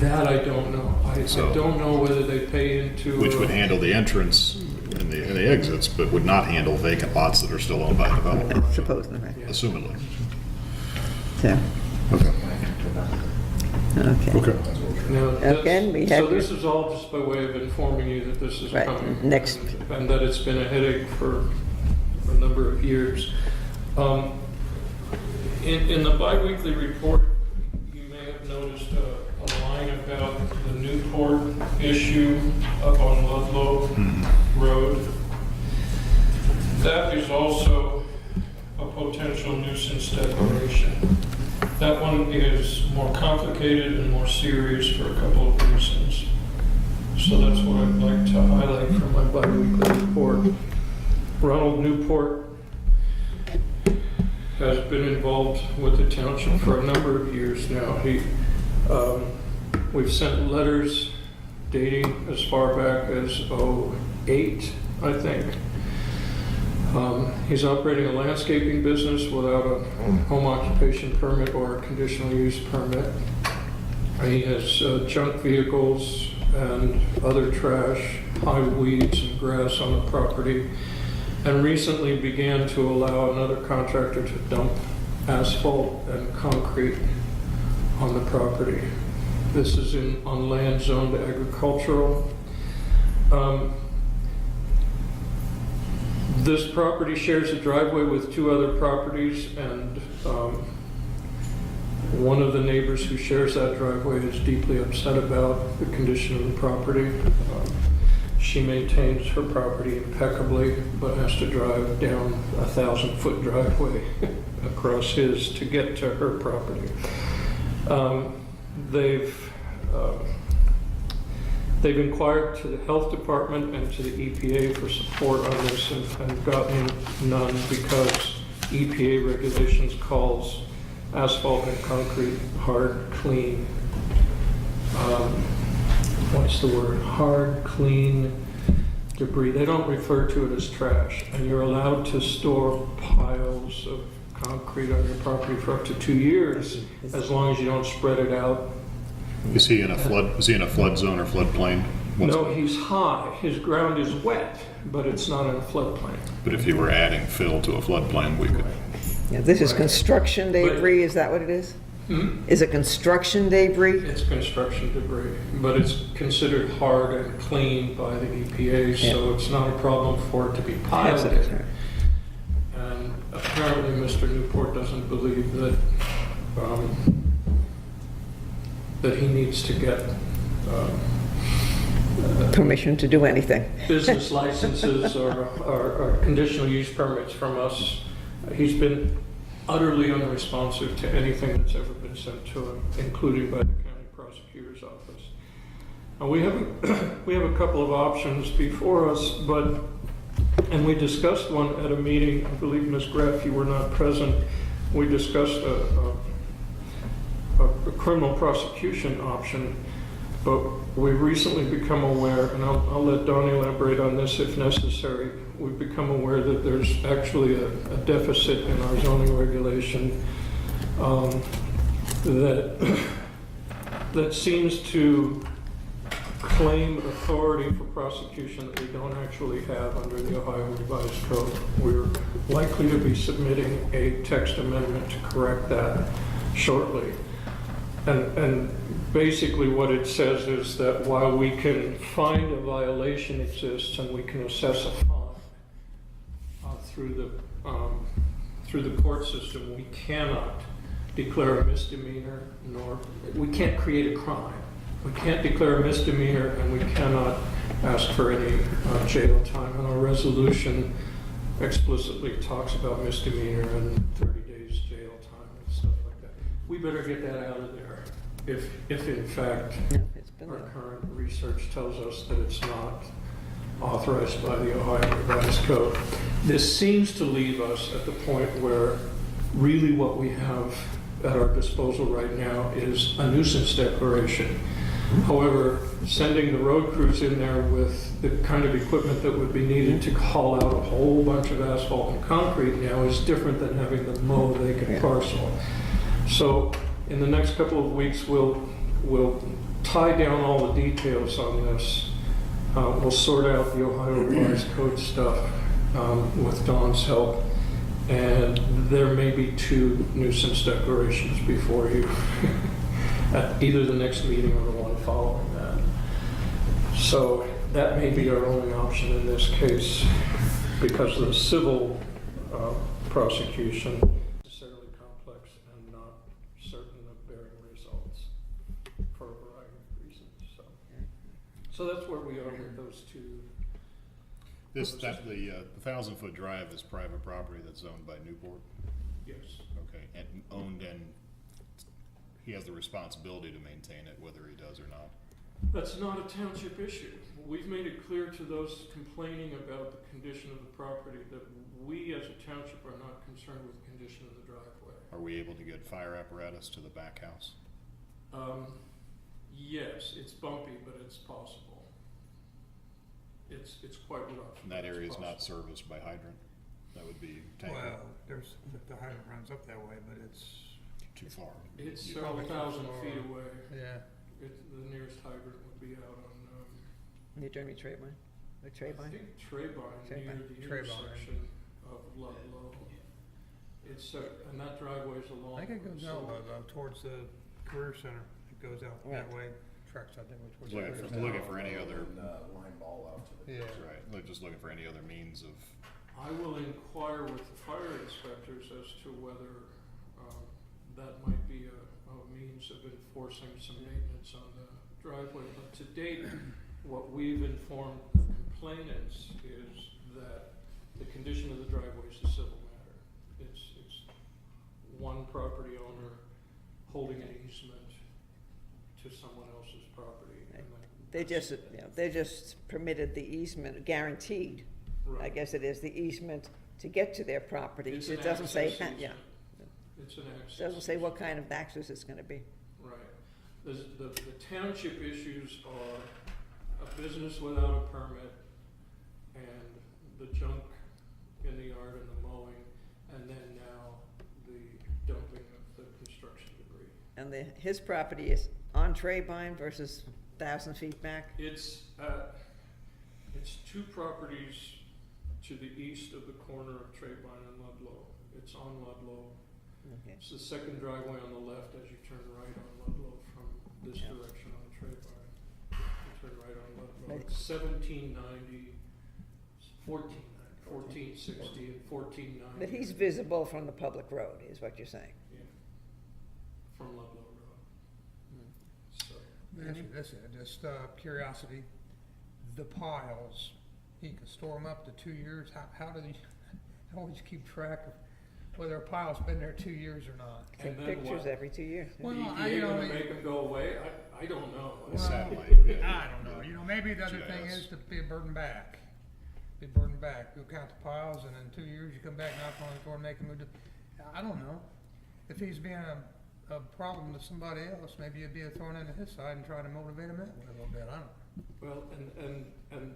That I don't know. I don't know whether they pay into... Which would handle the entrance and the exits, but would not handle vacant lots that are still owned by a developer, Supposedly, right. assumedly. So, Okay. okay. Now, that's- Again, we So have- this is all just by way of informing you that this is Right, coming. next. And that it's been a headache for a number of years. In the biweekly report, you may have noticed a line about the Newport issue up on Ludlow Road. That is also a potential nuisance declaration. That one is more complicated and more serious for a couple of reasons. So that's what I'd like to highlight from my biweekly report. Ronald Newport has been involved with the township for a number of years now. We've sent letters dating as far back as '08, I think. He's operating a landscaping business without a home occupation permit or a conditional use permit. He has junk vehicles and other trash, high weeds and grass on the property, and recently began to allow another contractor to dump asphalt and concrete on the property. This is on land zoned agricultural. This property shares a driveway with two other properties, and one of the neighbors who shares that driveway is deeply upset about the condition of the property. She maintains her property impeccably, but has to drive down a 1,000-foot driveway across his to get to her property. They've inquired to the health department and to the EPA for support on this and gotten none because EPA regulations calls asphalt and concrete hard, clean. What's the word? Hard, clean debris. They don't refer to it as trash. And you're allowed to store piles of concrete on your property for up to 2 years as long as you don't spread it out. Is he in a flood zone or floodplain? No, he's high. His ground is wet, but it's not in a floodplain. But if you were adding fill to a floodplain, we could. Yeah, this is construction debris, is that what it is? Is it construction debris? It's construction debris, but it's considered hard and clean by the EPA, so it's not a problem for it to be piled in. And apparently Mr. Newport doesn't believe that that he needs to get Permission to do anything. business licenses or conditional use permits from us. He's been utterly unresponsive to anything that's ever been sent to him, including by the county prosecutor's office. And we have a couple of options before us, and we discussed one at a meeting. I believe, Ms. Graff, you were not present. We discussed a criminal prosecution option, but we've recently become aware, and I'll let Don elaborate on this if necessary. We've become aware that there's actually a deficit in our zoning regulation that seems to claim authority for prosecution that we don't actually have under the Ohio Revised Code. We're likely to be submitting a text amendment to correct that shortly. And basically what it says is that while we can find a violation exists and we can assess a fine through the court system, we cannot declare a misdemeanor, nor we can't create a crime. We can't declare a misdemeanor, and we cannot ask for any jail time. And our resolution explicitly talks about misdemeanor and 30 days jail time and stuff like that. We better get that out of there if in fact our current research tells us that it's not authorized by the Ohio Revised Code. This seems to leave us at the point where really what we have at our disposal right now is a nuisance declaration. However, sending the road crews in there with the kind of equipment that would be needed to haul out a whole bunch of asphalt and concrete now is different than having them mow a vacant parcel. So in the next couple of weeks, we'll tie down all the details on this. We'll sort out the Ohio Revised Code stuff with Dawn's help. And there may be 2 nuisance declarations before you at either the next meeting or the one following that. So that may be our only option in this case because the civil prosecution is necessarily complex and not certain of bearing results for a variety of reasons. So that's where we are with those 2. The 1,000-foot drive is private property that's owned by Newport? Yes. Okay, and owned, and he has the responsibility to maintain it, whether he does or not? That's not a township issue. We've made it clear to those complaining about the condition of the property that we as a township are not concerned with the condition of the driveway. Are we able to get fire apparatus to the back house? Yes, it's bumpy, but it's possible. It's quite rough. And that area is not possible. serviced by hydrant? That would be Well, there's, the hydrant runs up that way, but it's, too far. It's You- several thousand far. feet away. yeah. The nearest hydrant would be out on, Near Jeremy Trayvine? Or I Trayvine? think Treybine, near the Treybine. intersection of Ludlow. It's, and that driveway's a long I think it goes one, out so- towards the career center. It goes out that Right. way, tracks out that way towards the Looking career for, center. looking for any other, Line ball out to the. Yeah. right, just looking for any other means of, I will inquire with the fire inspectors as to whether that might be a means of enforcing some maintenance on the driveway. But to date, what we've informed the complainants is that the condition of the driveway is a civil matter. It's one property owner holding an easement to someone else's property. And They just permitted the easement, guaranteed. I Right. guess it is the easement to get to their property. It's It an doesn't say, access yeah, easement. It's an access. doesn't say what easement. kind of access it's gonna be. Right. The township issues are a business without a permit and the junk in the yard and the mowing, and then now the dumping of the construction debris. And his property is on Trayvine versus 1,000 feet back? It's 2 properties to the east of the corner of Treybine and Ludlow. It's on Ludlow. Okay. It's the second driveway on the left as you turn right on Ludlow from this Yeah. direction on Treybine. You turn right on Ludlow. Right. It's 1790, 1490, 1460, and 1490. But he's visible from the public road, is what you're saying? Yeah. From Ludlow Road. So, Let me ask you this, just curiosity, the piles, you can store them up to 2 years. How do you always keep track of whether a pile's been there 2 years or not? Take And then pictures what? every 2 years. Well, the I- EPA you know, gonna I- make them go away? I don't know. a Well, satellite. Yeah. I don't know, maybe the other thing GIS. is to be a burden back. Be burden back, go count the piles, and in 2 years you come back, knock on the door, and make a move to, I don't know. If he's being a problem to somebody else, maybe you'd be thrown into his side and try to motivate him that way a little bit, I don't know. Well, and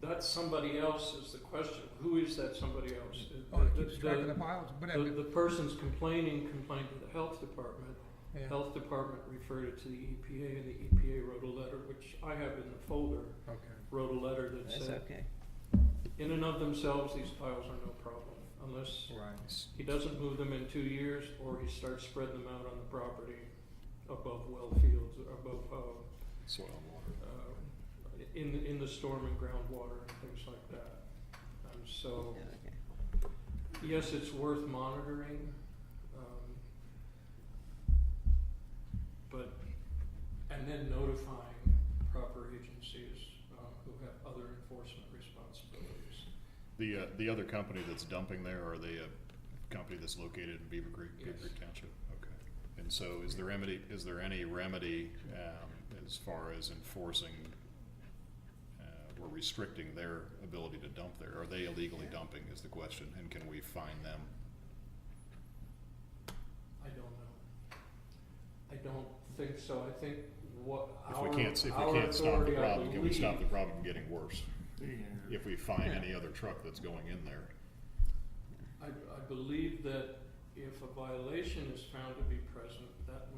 that somebody else is the question. Who is that somebody else? Oh, it keeps track of the piles, but The person's complained to the health department. yeah, Health department referred it to the EPA, and the EPA wrote a letter, which I have in the folder, okay. wrote a letter that That's said, okay. in and of themselves, these piles are no problem, unless Right. he doesn't move them in 2 years, or he starts spreading them out on the property above well fields, or above, Soil and water. in the storm and groundwater and things like that. And so, Yeah, okay. yes, it's worth monitoring, but, and then notifying proper agencies who have other enforcement responsibilities. The other company that's dumping there, are they a company that's located in Beavercreek, Yes. Beavercreek Township? Okay. And so is there any remedy as far as enforcing we're restricting their ability to dump there. Are they illegally dumping is the question, and can we fine them? I don't know. I don't think so. I think what If our we can't stop authority, the I problem, can we stop the believe- problem from getting worse? If we find any other truck that's going in there. I believe that if a violation is found to be present, that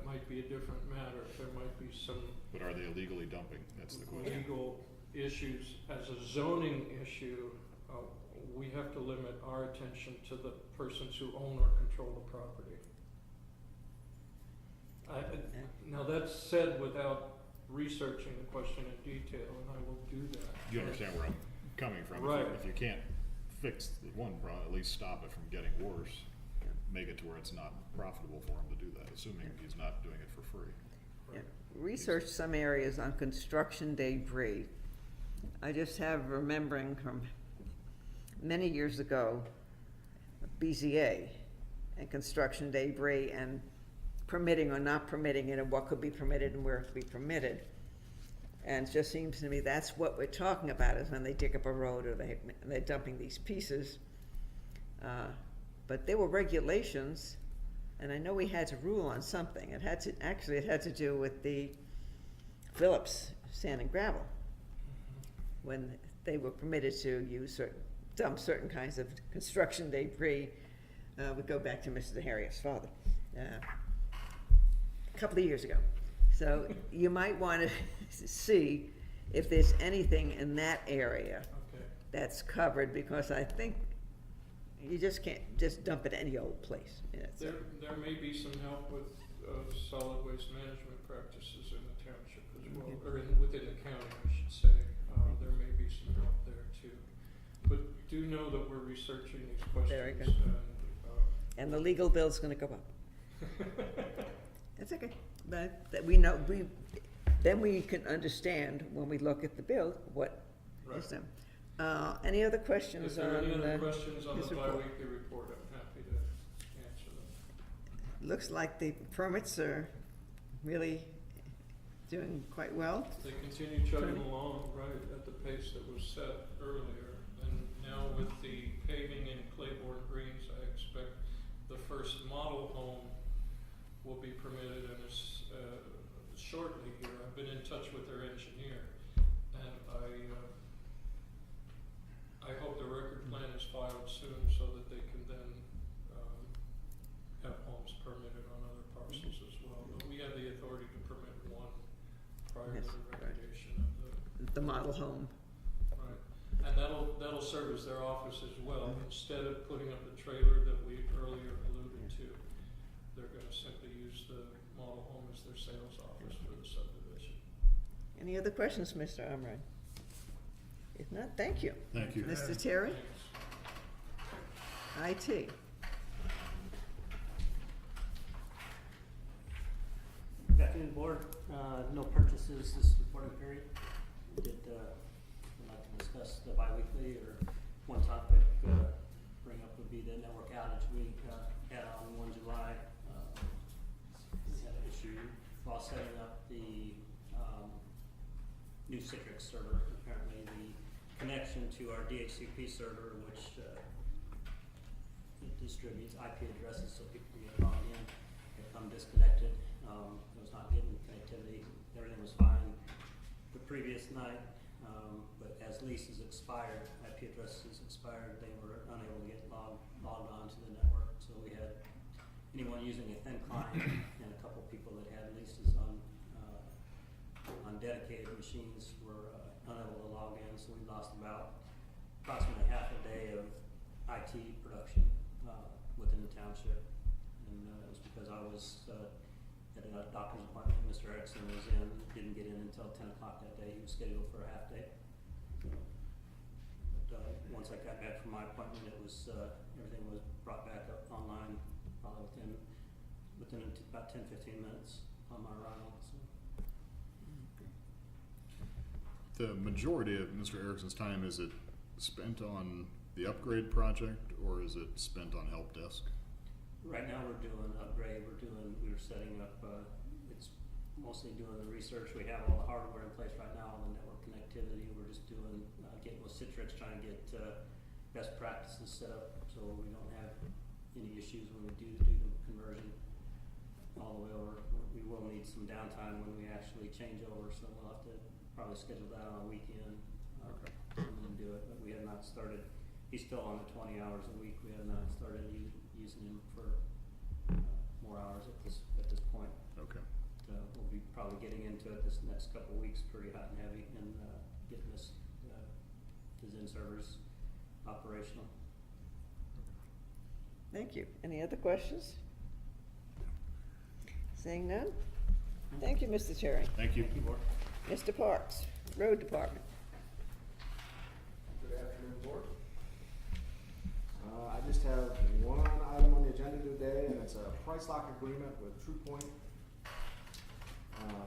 might be a different matter. There might be some But are they illegally dumping? That's the question. legal issues. As a zoning issue, we have to limit our attention to the persons who own or control the property. Now, that's said without researching the question in detail, and I will do that. You understand where I'm coming from? Right. If you can't fix the one problem, at least stop it from getting worse. Make it to where it's not profitable for him to do that, assuming he's not doing it for free. Yeah. Research some areas on construction debris. I just have remembering from many years ago, BZA and construction debris and permitting or not permitting it and what could be permitted and where it could be permitted. And it just seems to me that's what we're talking about is when they dig up a road or they're dumping these pieces. But there were regulations, and I know we had to rule on something. It had to do with the Phillips sand and gravel. When they were permitted to dump certain kinds of construction debris. We go back to Mr. Harriet's father. A couple of years ago. So you might want to see if there's anything in that area Okay. that's covered, because I think you just can't just dump it any old place. You know, so- There may be some help with solid waste management practices in the township as well, or within the county, I should say. There may be some help there too. But do know that we're researching these questions. Very good. And the legal bill's gonna go up. That's okay, but that we know, then we can understand when we look at the bill, what is them. Any other questions If there are on any other questions on the his report? bi-weekly report, I'm happy to answer them. Looks like the permits are really doing quite well. They continue chugging along right at the pace that was set earlier. And now with the paving in Claiborne Greens, I expect the first model home will be permitted and is shortly here. I've been in touch with their engineer, and I hope the record plan is filed soon so that they can then have homes permitted on other parcels as well. But we have the authority to permit one prior Yes, to the right. recognition of The model home. right. And that'll serve as their office as well. Instead of putting up the trailer that we earlier alluded to, they're gonna simply use the model home as their sales office for the subdivision. Any other questions, Mr. Amrine? If not, thank you. Thank you. Mr. Terry, Thanks. IT. Good afternoon, board. No purchases this reporting period. We did, would like to discuss the bi-weekly, or one topic bring up would be the network outage we had on 1 July. We had an issue while setting up the new Citrix server. Apparently the connection to our DHCP server, which it distributes IP addresses so people can get logged in, had come disconnected. It was not getting connectivity. Everything was fine the previous night, but as leases expired, IP addresses expired, they were unable to get logged on to the network. So we had anyone using a thin client and a couple people that had leases on dedicated machines were unable to log in. So we lost approximately half a day of IT production within the township. And it was because I was at a doctor's appointment. Mr. Erickson was in, didn't get in until 10 o'clock that day. He was scheduled for a half day. But once I got back from my appointment, it was everything was brought back up online probably within about 10-15 minutes on my arrival. So. The majority of Mr. Erickson's time, is it spent on the upgrade project or is it spent on help desk? Right now we're doing upgrade. We were setting up. mostly doing the research. We have all the hardware in place right now, all the network connectivity. We're just doing, getting with Citrix, trying to get best practices set up so we don't have any issues when we do the conversion all the way over. We will need some downtime when we actually change over, so we'll have to probably schedule that on a weekend and then do it. But we have not started. He's still on the 20 hours a week. We have not started using him for more hours at this point. Okay. We'll be probably getting into it this next couple of weeks, pretty hot and heavy, and getting this the Zen servers operational. Thank you. Any other questions? Seeing none? Thank you, Mr. Cherry. Thank you. Mr. Parks, Road Department. Good afternoon, Board. I just have one item on the agenda today, and it's a price lock agreement with TruePoint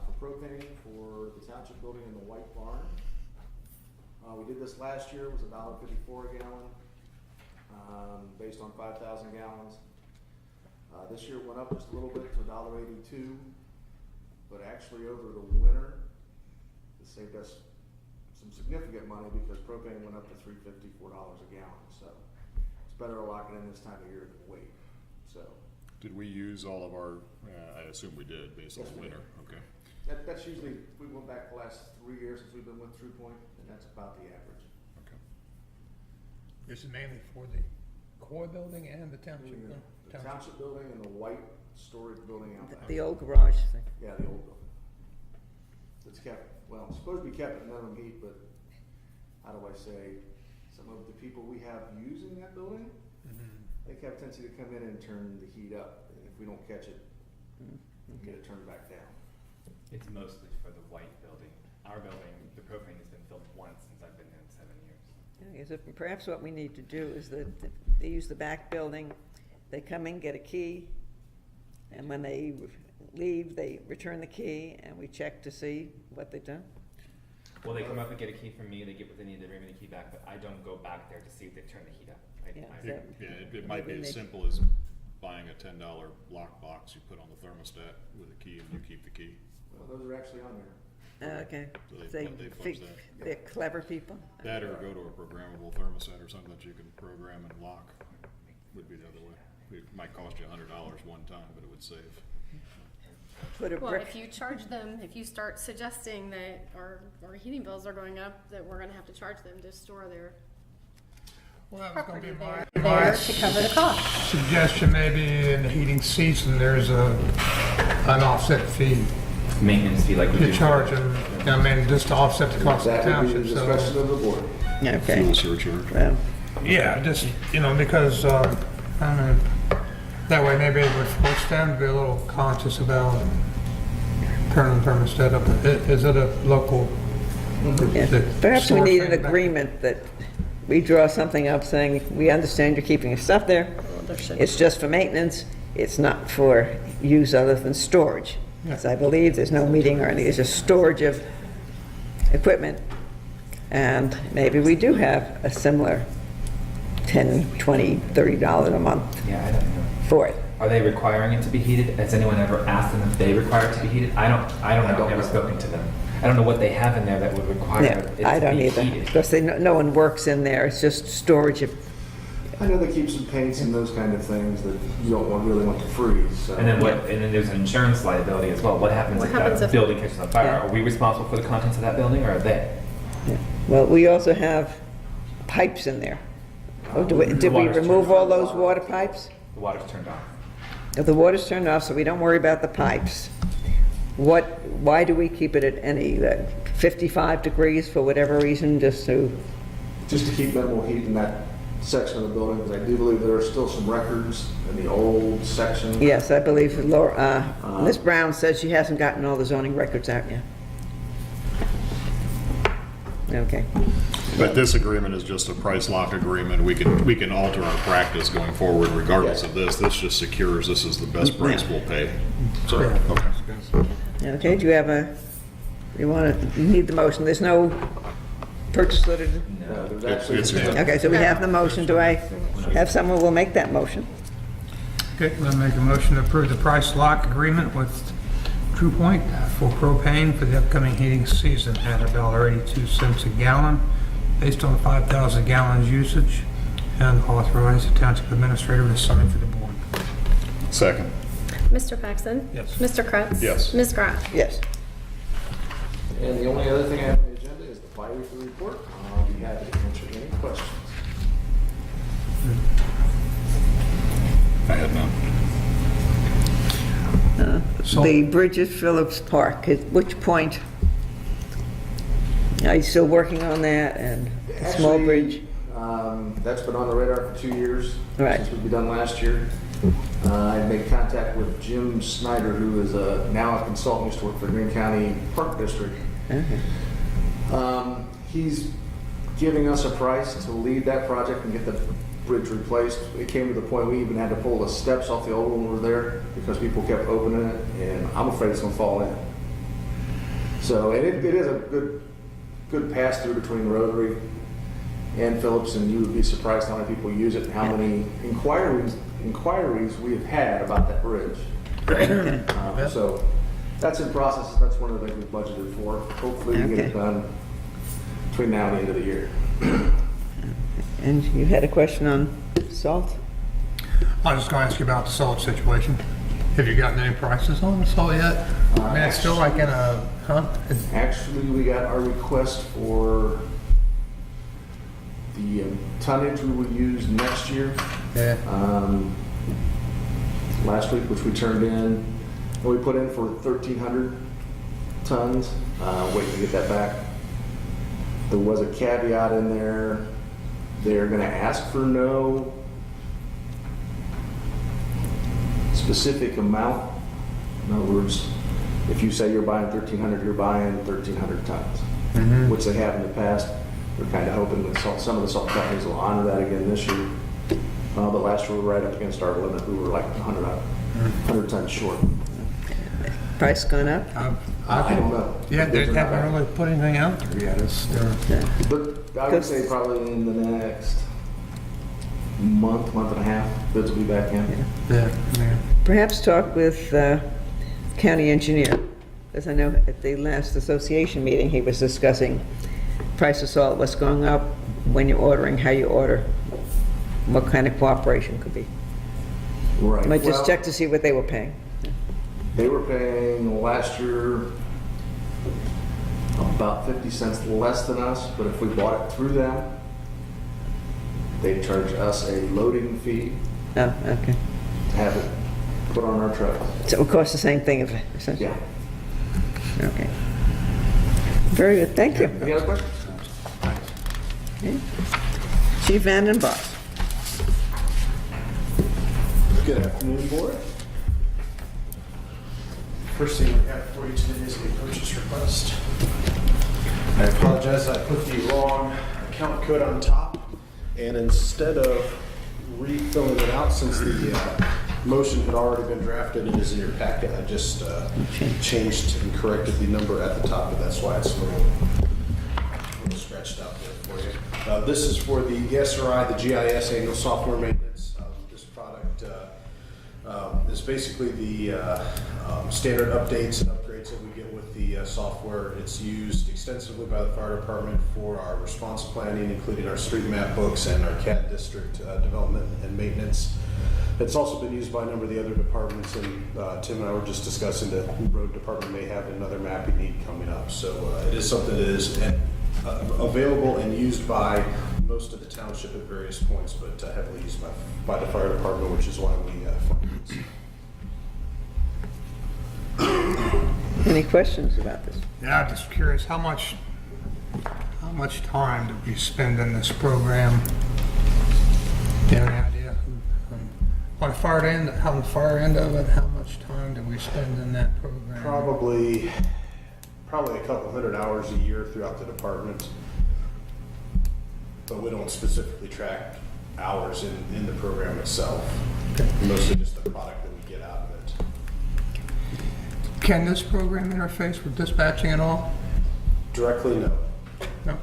for propane for the township building in the White Barn. We did this last year. It was $1.54 a gallon, based on 5,000 gallons. This year it went up just a little bit to $1.82, but actually over the winter, it saved us some significant money because propane went up to $3.50, $4 a gallon. So it's better to lock it in this time of year than wait. So Did we use all of our, I assume we did, based on Yes, the we winter, okay. that's usually, we went back the last 3 years since we've been with TruePoint, and that's about the average. Okay. This is mainly for the core building and the township building? The township building and the white storage building out back. The old garage thing. Yeah, the old building. It's kept, well, it's supposed to be kept at minimum heat, but how do I say, some of the people we have using that building, they have a tendency to come in and turn the heat up. And if we don't catch it, get it turned back down. It's mostly for the white building. Our building, the propane has been filled once since I've been there in 7 years. Okay, so perhaps what we need to do is that they use the back building, they come in, get a key, and when they leave, they return the key, and we check to see what they've done. Well, they come up and get a key from me, they get what they need, they bring me the key back, but I don't go back there to see if they've turned the heat up. Yeah. It might be Maybe as they- simple as buying a $10 lock box you put on the thermostat with a key and you keep the key. Well, those are actually on there. Okay. So They they fudge fig- that. They're clever people. That or go to a programmable thermostat or something that you can program and lock, would be the other way. It might cost you $100 one time, but it would save. Put a Well, brick, if you charge them, if you start suggesting that our heating bills are going up, that we're gonna have to charge them to store their Well, that was gonna property be there my to cover the cost. suggestion, maybe in the heating season, there's an offset fee. Maintenance fee like we do. You charge them, I mean, just to offset the cost of the That would be township, the discretion so. of the board. okay. Fuel surcharge. Well, Yeah, just, because, I mean, that way maybe it would force them to be a little conscious about turning the thermostat up. Is it a local? yeah. is it Perhaps we need an sourcing back- agreement that we draw something up saying, we understand you're keeping your stuff there. It's just for maintenance. It's not for use other than storage. As I believe, there's no meeting or anything, it's just storage of equipment. And maybe we do have a similar $10, $20, $30 a month Yeah, I don't know. for it. Are they requiring it to be heated? Has anyone ever asked them if they require it to be heated? I don't know. I've never spoken to them. I don't know what they have in there that would require Yeah, it I to don't be either, heated. because no one works in there, it's just storage of, I know they keep some paints and those kind of things that you don't really want to freeze, so. And then there's an insurance liability as well. What happens What if happens that if- building catches on fire? Yeah. Are we responsible for the contents of that building, or are they? yeah. Well, we also have pipes in there. Oh, did we water's remove turned all those water pipes? The water's turned on. If the water's turned off, so we don't worry about the pipes. Why do we keep it at any, 55 degrees for whatever reason, just to, Just to keep minimal heat in that section of the building, because I do believe there are still some records in the old section. yes, I believe Laura, Ms. Brown said she hasn't gotten all the zoning records out yet. Okay. But this agreement is just a price lock agreement. We can alter our practice going forward regardless of this. This just secures this is the best price we'll pay. So, okay. Okay, do you have you need the motion, there's no purchase order? There's actually. It's- Okay, so we have the motion, do I have someone who will make that motion? Okay, we'll make a motion to approve the price lock agreement with True Point for propane for the upcoming heating season at $1.82 a gallon, based on 5,000 gallons usage, and authorize the township administrator to sign for the board. Second. Mr. Paxton? Yes. Mr. Kretz? Yes. Ms. Graf? Yes. And the only other thing I have on the agenda is the bi-weekly report. I'll be happy to answer any questions. I had none. The bridge at Phillips Park, at which point? Are you still working on that and the small Actually, bridge? That's been on the radar for 2 years. Right. Since we've been done last year. I made contact with Jim Snyder, who is now a consultant, used to work for Green County Park District. Okay. He's giving us a price to lead that project and get the bridge replaced. It came to the point we even had to pull the steps off the old one we were there because people kept opening it, and I'm afraid it's gonna fall in. So, and it is a good pass through between Rotary and Phillips, and you would be surprised how many people use it and how many inquiries we have had about that bridge. So that's in process. That's one of the things we budgeted for. Hopefully we get it Okay. done between now and the end of the year. And you had a question on salt? I was just going to ask you about the salt situation. Have you gotten any prices on the salt yet? I mean, it's still like in a, Actually, we got our request for the tonnage we would use next year. Yeah. Last week, which we turned in, we put in for 1,300 tons, waiting to get that back. There was a caveat in there. They're gonna ask for no specific amount. In other words, if you say you're buying 1,300, you're buying 1,300 tons, which they have in the past. We're kind of hoping that some of the salt companies will honor that again this year. But last year we were right up against our limit. We were like 100 tons short. Price gone up? I don't know. Yeah, they haven't really put anything out there yet. But I would say probably in the next month and a half, bids will be back in. Yeah. Perhaps talk with county engineer, because I know at the last association meeting, he was discussing price of salt, what's going up, when you're ordering, how you order, what kind of cooperation could be. Right. Might just Well, check to see what they were paying. They were paying last year about 50 cents less than us, but if we bought it through them, they charge us a loading fee Oh, okay. to have it put on our truck. So it would cost the same thing, essentially? Yeah. Okay. Very good, thank you. Any other questions? Okay. Chief Vanden Bosch. Good afternoon, board. First thing we have for you today is a purchase request. I apologize, I put the wrong account code on top, and instead of refilling it out, since the motion had already been drafted and is in your packet, I just changed and corrected the number at the top, and that's why it's a little stretched out there for you. This is for the SRI, the GIS annual software maintenance. This product is basically the standard updates and upgrades that we get with the software. It's used extensively by the fire department for our response planning, including our street map books and our CAD district development and maintenance. It's also been used by a number of the other departments, and Tim and I were just discussing that the road department may have another mapping need coming up. So it is something that is available and used by most of the township at various points, but heavily used by the fire department, which is why we fund this. Any questions about this? Yeah, I'm just curious, how much time did we spend in this program? Do you have any idea? On the far end of it, how much time did we spend in that program? Probably a couple hundred hours a year throughout the department, but we don't specifically track hours in the program itself. Mostly just the product that we get out of it. Can this program interface with dispatching at all? Directly, no. No.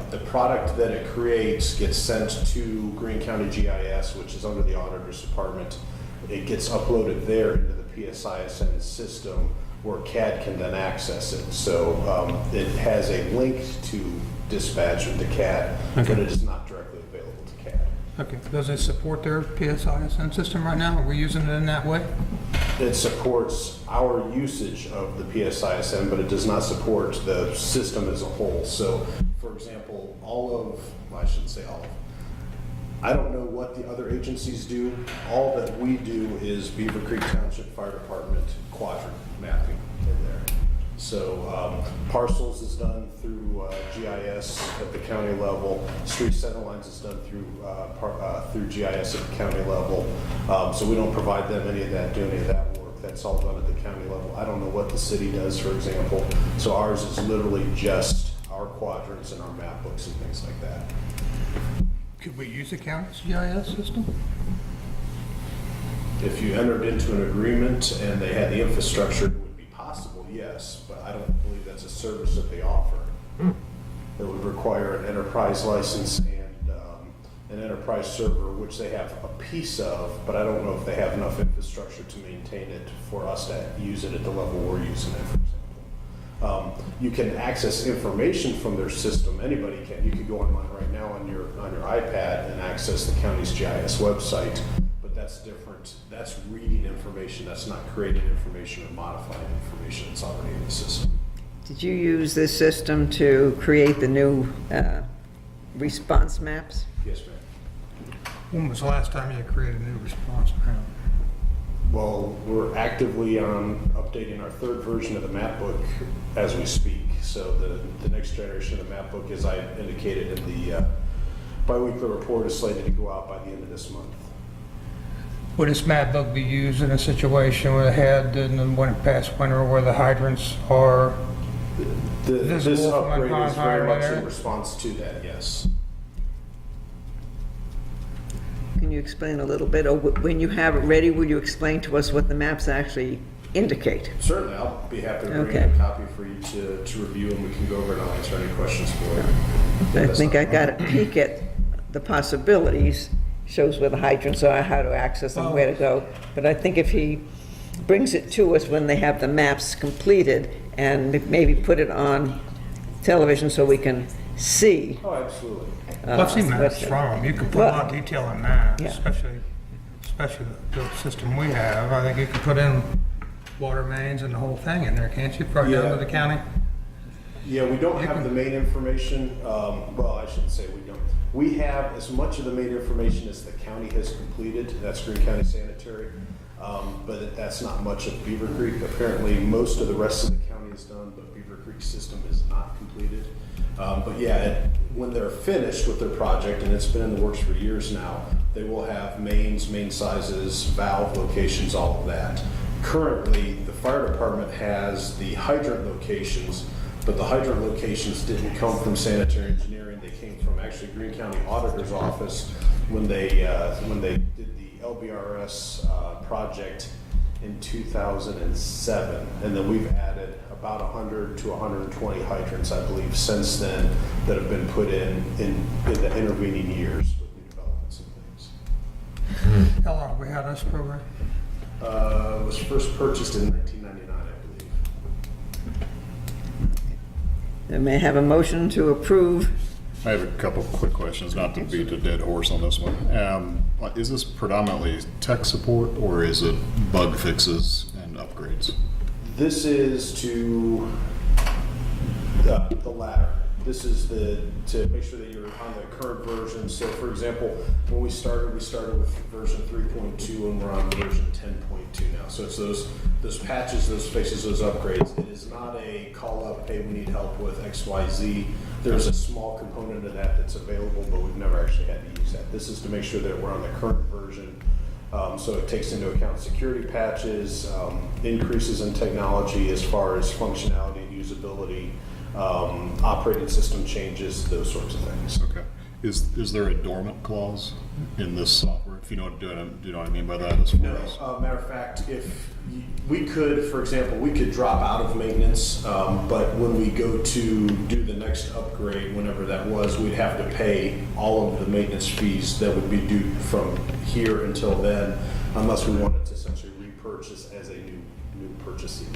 The product that it creates gets sent to Greene County GIS, which is under the auditor's department. It gets uploaded there into the PSISN system, where CAD can then access it. So it has a link to dispatch with the CAD, but it is not directly available to CAD. Okay, does it support their PSISN system right now? Are we using it in that way? It supports our usage of the PSISN, but it does not support the system as a whole. So, for example, I shouldn't say all of, I don't know what the other agencies do. All that we do is Beavercreek Township Fire Department quadrant mapping in there. So parcels is done through GIS at the county level. Street center lines is done through GIS at the county level. So we don't provide them any of that, do any of that work. That's all done at the county level. I don't know what the city does, for example. So ours is literally just our quadrants and our map books and things like that. Could we use the county's GIS system? If you entered into an agreement and they had the infrastructure, it would be possible, yes, but I don't believe that's a service that they offer. It would require an enterprise license and an enterprise server, which they have a piece of, but I don't know if they have enough infrastructure to maintain it for us to use it at the level we're using it, for example. You can access information from their system. Anybody can. You could go online right now on your iPad and access the county's GIS website, but that's different. That's reading information. That's not creating information or modifying information that's already in the system. Did you use this system to create the new response maps? Yes, ma'am. When was the last time you created a new response map? Well, we're actively on updating our third version of the map book as we speak. So the next generation of the map book, as I indicated in the biweekly report, is slated to go out by the end of this month. Would this map book be used in a situation where it had in the past winter where the hydrants are This visible from upgrade a is very much area? in response to that, yes. Can you explain a little bit, or when you have it ready, will you explain to us what the maps actually indicate? Certainly, I'll be happy to bring Okay. a copy for you to review, and we can go over it and I'll answer any questions for you. I think I got a peek at the possibilities, shows where the hydrants are, how to access them, where to go. But I think if he brings it to us when they have the maps completed, and maybe put it on television so we can see. Oh, absolutely. I've seen maps from them. You can put a lot of detail in that, Yeah. especially the system we have. I think you can put in water mains and the whole thing in there, can't you? Right down Yeah. to the county? Yeah, we don't have the main information. Well, I shouldn't say we don't. We have as much of the main information as the county has completed. That's Greene County Sanitary. But that's not much of Beaver Creek. Apparently, most of the rest of the county is done, but Beaver Creek's system is not completed. But yeah, when they're finished with their project, and it's been in the works for years now, they will have mains, main sizes, valve locations, all of that. Currently, the fire department has the hydrant locations, but the hydrant locations didn't come from sanitary engineering. They came from actually Greene County Auditor's Office when they did the LBRS project in 2007. And then we've added about 100 to 120 hydrants, I believe, since then that have been put in the intervening years with new developments and things. How long have we had this program? It was first purchased in 1999, I believe. I may have a motion to approve. I have a couple of quick questions, not to beat a dead horse on this one. Is this predominantly tech support, or is it bug fixes and upgrades? This is to the latter. This is to make sure that you're on the current version. So for example, when we started with version 3.2 and we're on version 10.2 now. So it's those patches, those fixes, those upgrades. It is not a call up, hey, we need help with XYZ. There's a small component of that that's available, but we've never actually had to use that. This is to make sure that we're on the current version. So it takes into account security patches, increases in technology as far as functionality, usability, operating system changes, those sorts of things. Okay. Is there a dormant clause in this software? If you know what I mean by that? As far No, as matter of fact, if we could, for example, we could drop out of maintenance, but when we go to do the next upgrade, whenever that was, we'd have to pay all of the maintenance fees that would be due from here until then, unless we wanted to essentially purchase as a new purchasing.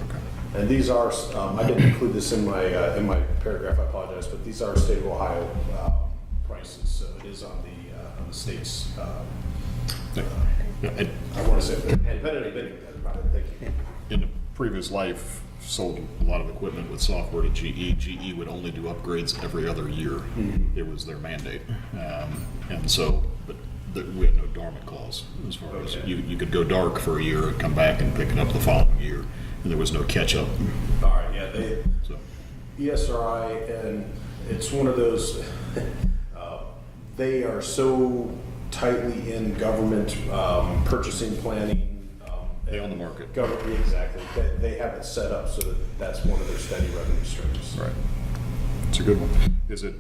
Okay. And these are, I didn't include this in my paragraph, I apologize, but these are state of Ohio prices, so it is on the state's, I want to say, competitive bidding. Thank you. In a previous life, sold a lot of equipment with software to GE. GE would only do upgrades every other year. It was their mandate. And so, but we had no dormant clause as far as you could go dark for a year and come back and pick it up the following year. And there was no catch up. All right, yeah, So, ESRI, and it's one of those, they are so tightly in government purchasing planning. they own the market. Government, exactly. They have it set up so that that's one of their steady revenue streams. Right. It's a good one. Is it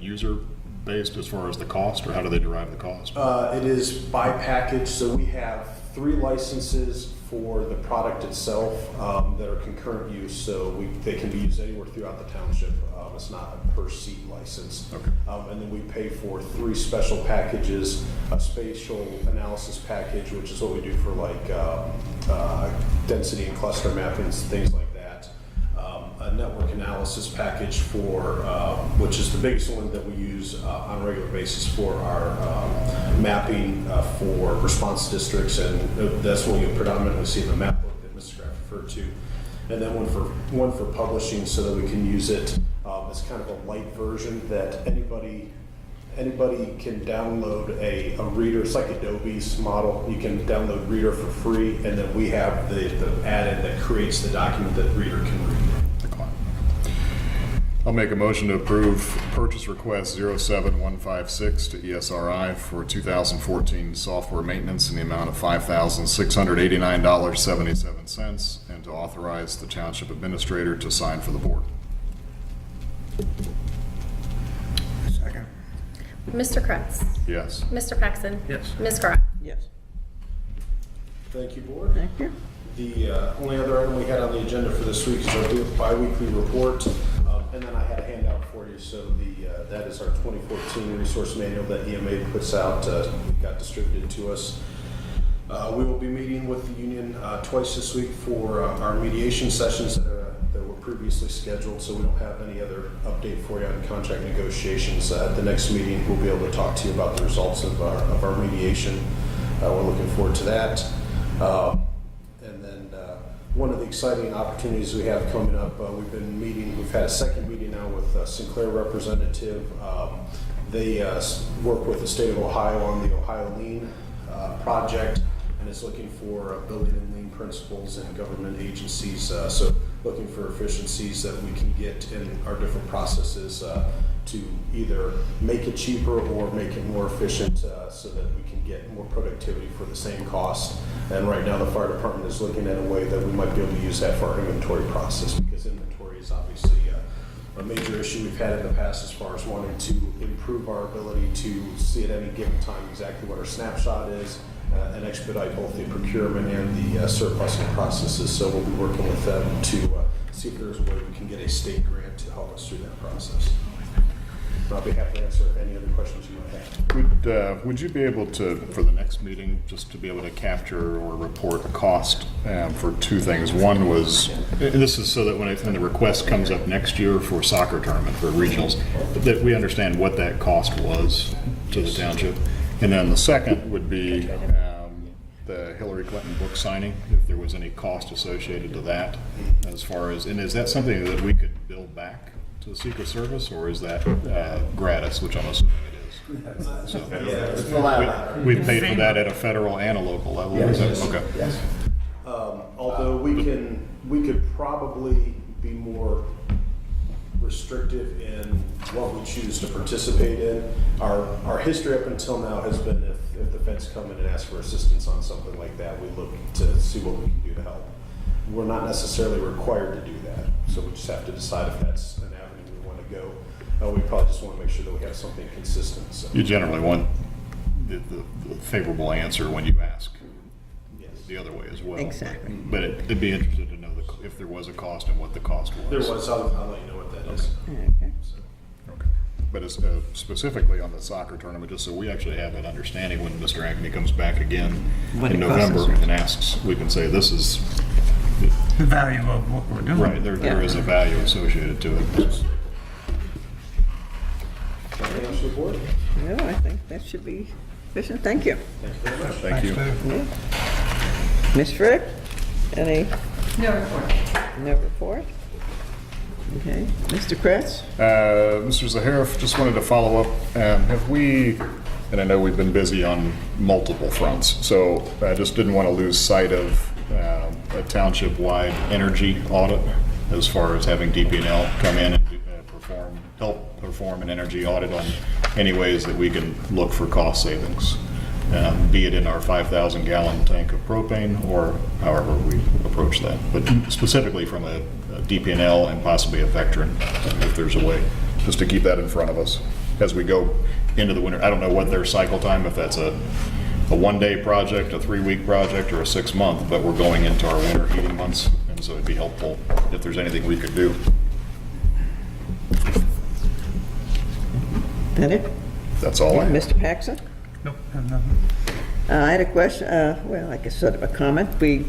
user based as far as the cost, or how do they derive the cost? It is by package, so we have 3 licenses for the product itself that are concurrent use, so they can be used anywhere throughout the township. It's not a per seat license. Okay. And then we pay for 3 special packages: a spatial analysis package, which is what we do for like density and cluster mappings, things like that. A network analysis package for, which is the biggest one that we use on a regular basis for our mapping for response districts, and that's what you predominantly see in the map book that Mr. Graff referred to. And then one for publishing, so that we can use it as kind of a light version that anybody can download a reader. It's like Adobe's model. You can download Reader for free, and then we have the add-in that creates the document that Reader can read. I'll make a motion to approve purchase request 07156 to ESRI for 2014 software maintenance in the amount of $5,689.77, and to authorize the township administrator to sign for the board. Second. Mr. Kretz? Yes. Mr. Paxton? Yes. Ms. Graf? Yes. Thank you, Board. Thank you. The only other item we had on the agenda for this week is our bi-weekly report, and then I had a handout for you. So that is our 2014 resource manual that EMA puts out. It got distributed to us. We will be meeting with the union twice this week for our mediation sessions that were previously scheduled, so we don't have any other update for you on contract negotiations. At the next meeting, we'll be able to talk to you about the results of our mediation. We're looking forward to that. And then one of the exciting opportunities we have coming up, we've had a second meeting now with a Sinclair representative. They work with the state of Ohio on the Ohio Lean project, and is looking for building and lean principles in government agencies. So looking for efficiencies that we can get in our different processes to either make it cheaper or make it more efficient so that we can get more productivity for the same cost. And right now the fire department is looking at a way that we might be able to use that for our inventory process, because inventory is obviously a major issue we've had in the past as far as wanting to improve our ability to see at any given time exactly what our snapshot is and expedite both the procurement and the surplusing processes. So we'll be working with them to see if there's a way we can get a state grant to help us through that process. I'll be happy to answer any other questions you might have. Would you be able to, for the next meeting, just to be able to capture or report a cost for 2 things? One was, and this is so that when the request comes up next year for soccer tournament, for regionals, that we understand what that cost was to the township. And then the second would be the Hillary Clinton book signing, if there was any cost associated to that, as far as, and is that something that we could bill back to the Secret Service, or is that gratis, which I'm assuming it is? So, we've paid for that at a federal and a local level. Yes. Okay. Yes. Although we could probably be more restrictive in what we choose to participate in. Our history up until now has been if the feds come in and ask for assistance on something like that, we look to see what we can do to help. We're not necessarily required to do that, so we just have to decide if that's an avenue we want to go. We probably just want to make sure that we have something consistent. So. You generally want the favorable answer when you ask. Yes. The other way as well. Exactly. But it'd be interested to know if there was a cost and what the cost was. There was. I'll let you know what that is. Okay. Okay. but specifically on the soccer tournament, just so we actually have an understanding when Mr. Ankeny comes back again What in it costs November us. and asks, we can say, this is, The value of what we're doing. right, there is a value associated to it. Anything else to report? No, I think that should be sufficient. Thank you. Thank you. Ms. Frick, any? No report. No report? Okay. Mr. Kretz? Mr. Zaharoff, just wanted to follow up. Have we, and I know we've been busy on multiple fronts, so I just didn't want to lose sight of a township-wide energy audit as far as having DP&L come in and help perform an energy audit on any ways that we can look for cost savings, be it in our 5,000 gallon tank of propane or however we approach that. But specifically from a DP&L and possibly a veteran, if there's a way, just to keep that in front of us as we go into the winter. I don't know what their cycle time, if that's a one-day project, a 3-week project, or a 6-month, but we're going into our winter heating months, and so it'd be helpful if there's anything we could do. That it? That's all I have. Mr. Paxson? Nope, have nothing. I had a question, well, I guess sort of a comment. We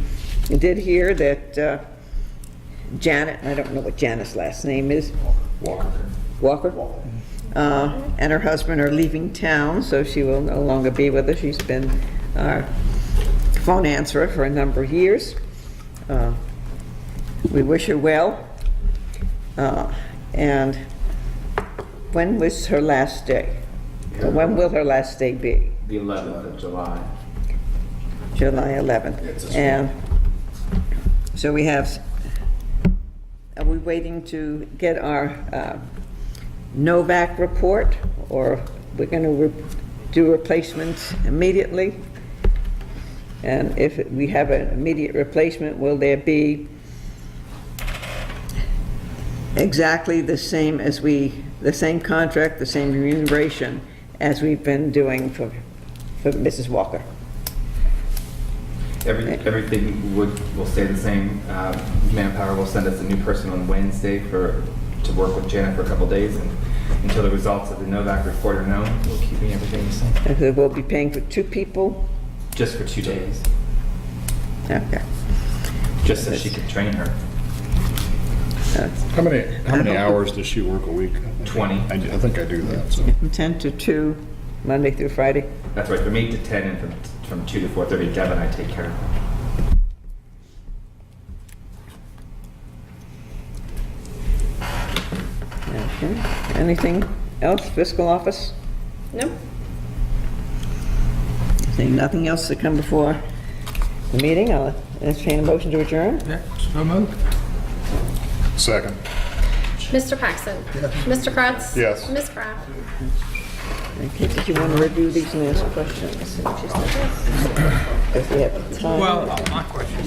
did hear that Janet, I don't know what Janet's last name is. Walker? And her husband are leaving town, so she will no longer be with us. She's been our phone answerer for a number of years. We wish her well. And when was her last day? Or when will her last day be? The 11th of July. July 11th. And so we have, are we waiting to get our Novak report, or we're going to do replacements immediately? And if we have an immediate replacement, will there be exactly the same as the same contract, the same remuneration as we've been doing for Mrs. Walker? Everything will stay the same. Manpower will send us a new person on Wednesday to work with Janet for a couple days, and until the results of the Novak report are known, we're keeping everything the same. And so we'll be paying for 2 people? Just for 2 days, Okay. just so she could train her. How many hours does she work a week? 20. I think I do that, so. From 10 to 2, Monday through Friday? That's right, from 8 to 10 and from 2 to 4:30, Deb and I take care of her. Okay. Anything else, fiscal office? Nope. Seeing nothing else to come before the meeting, I'll entertain a motion to adjourn. Yeah, so moved. Second. Mr. Paxson? Mr. Kratz? Yes. Ms. Kraft? Okay, did you want to review these and ask questions? If we have time. Well, my question,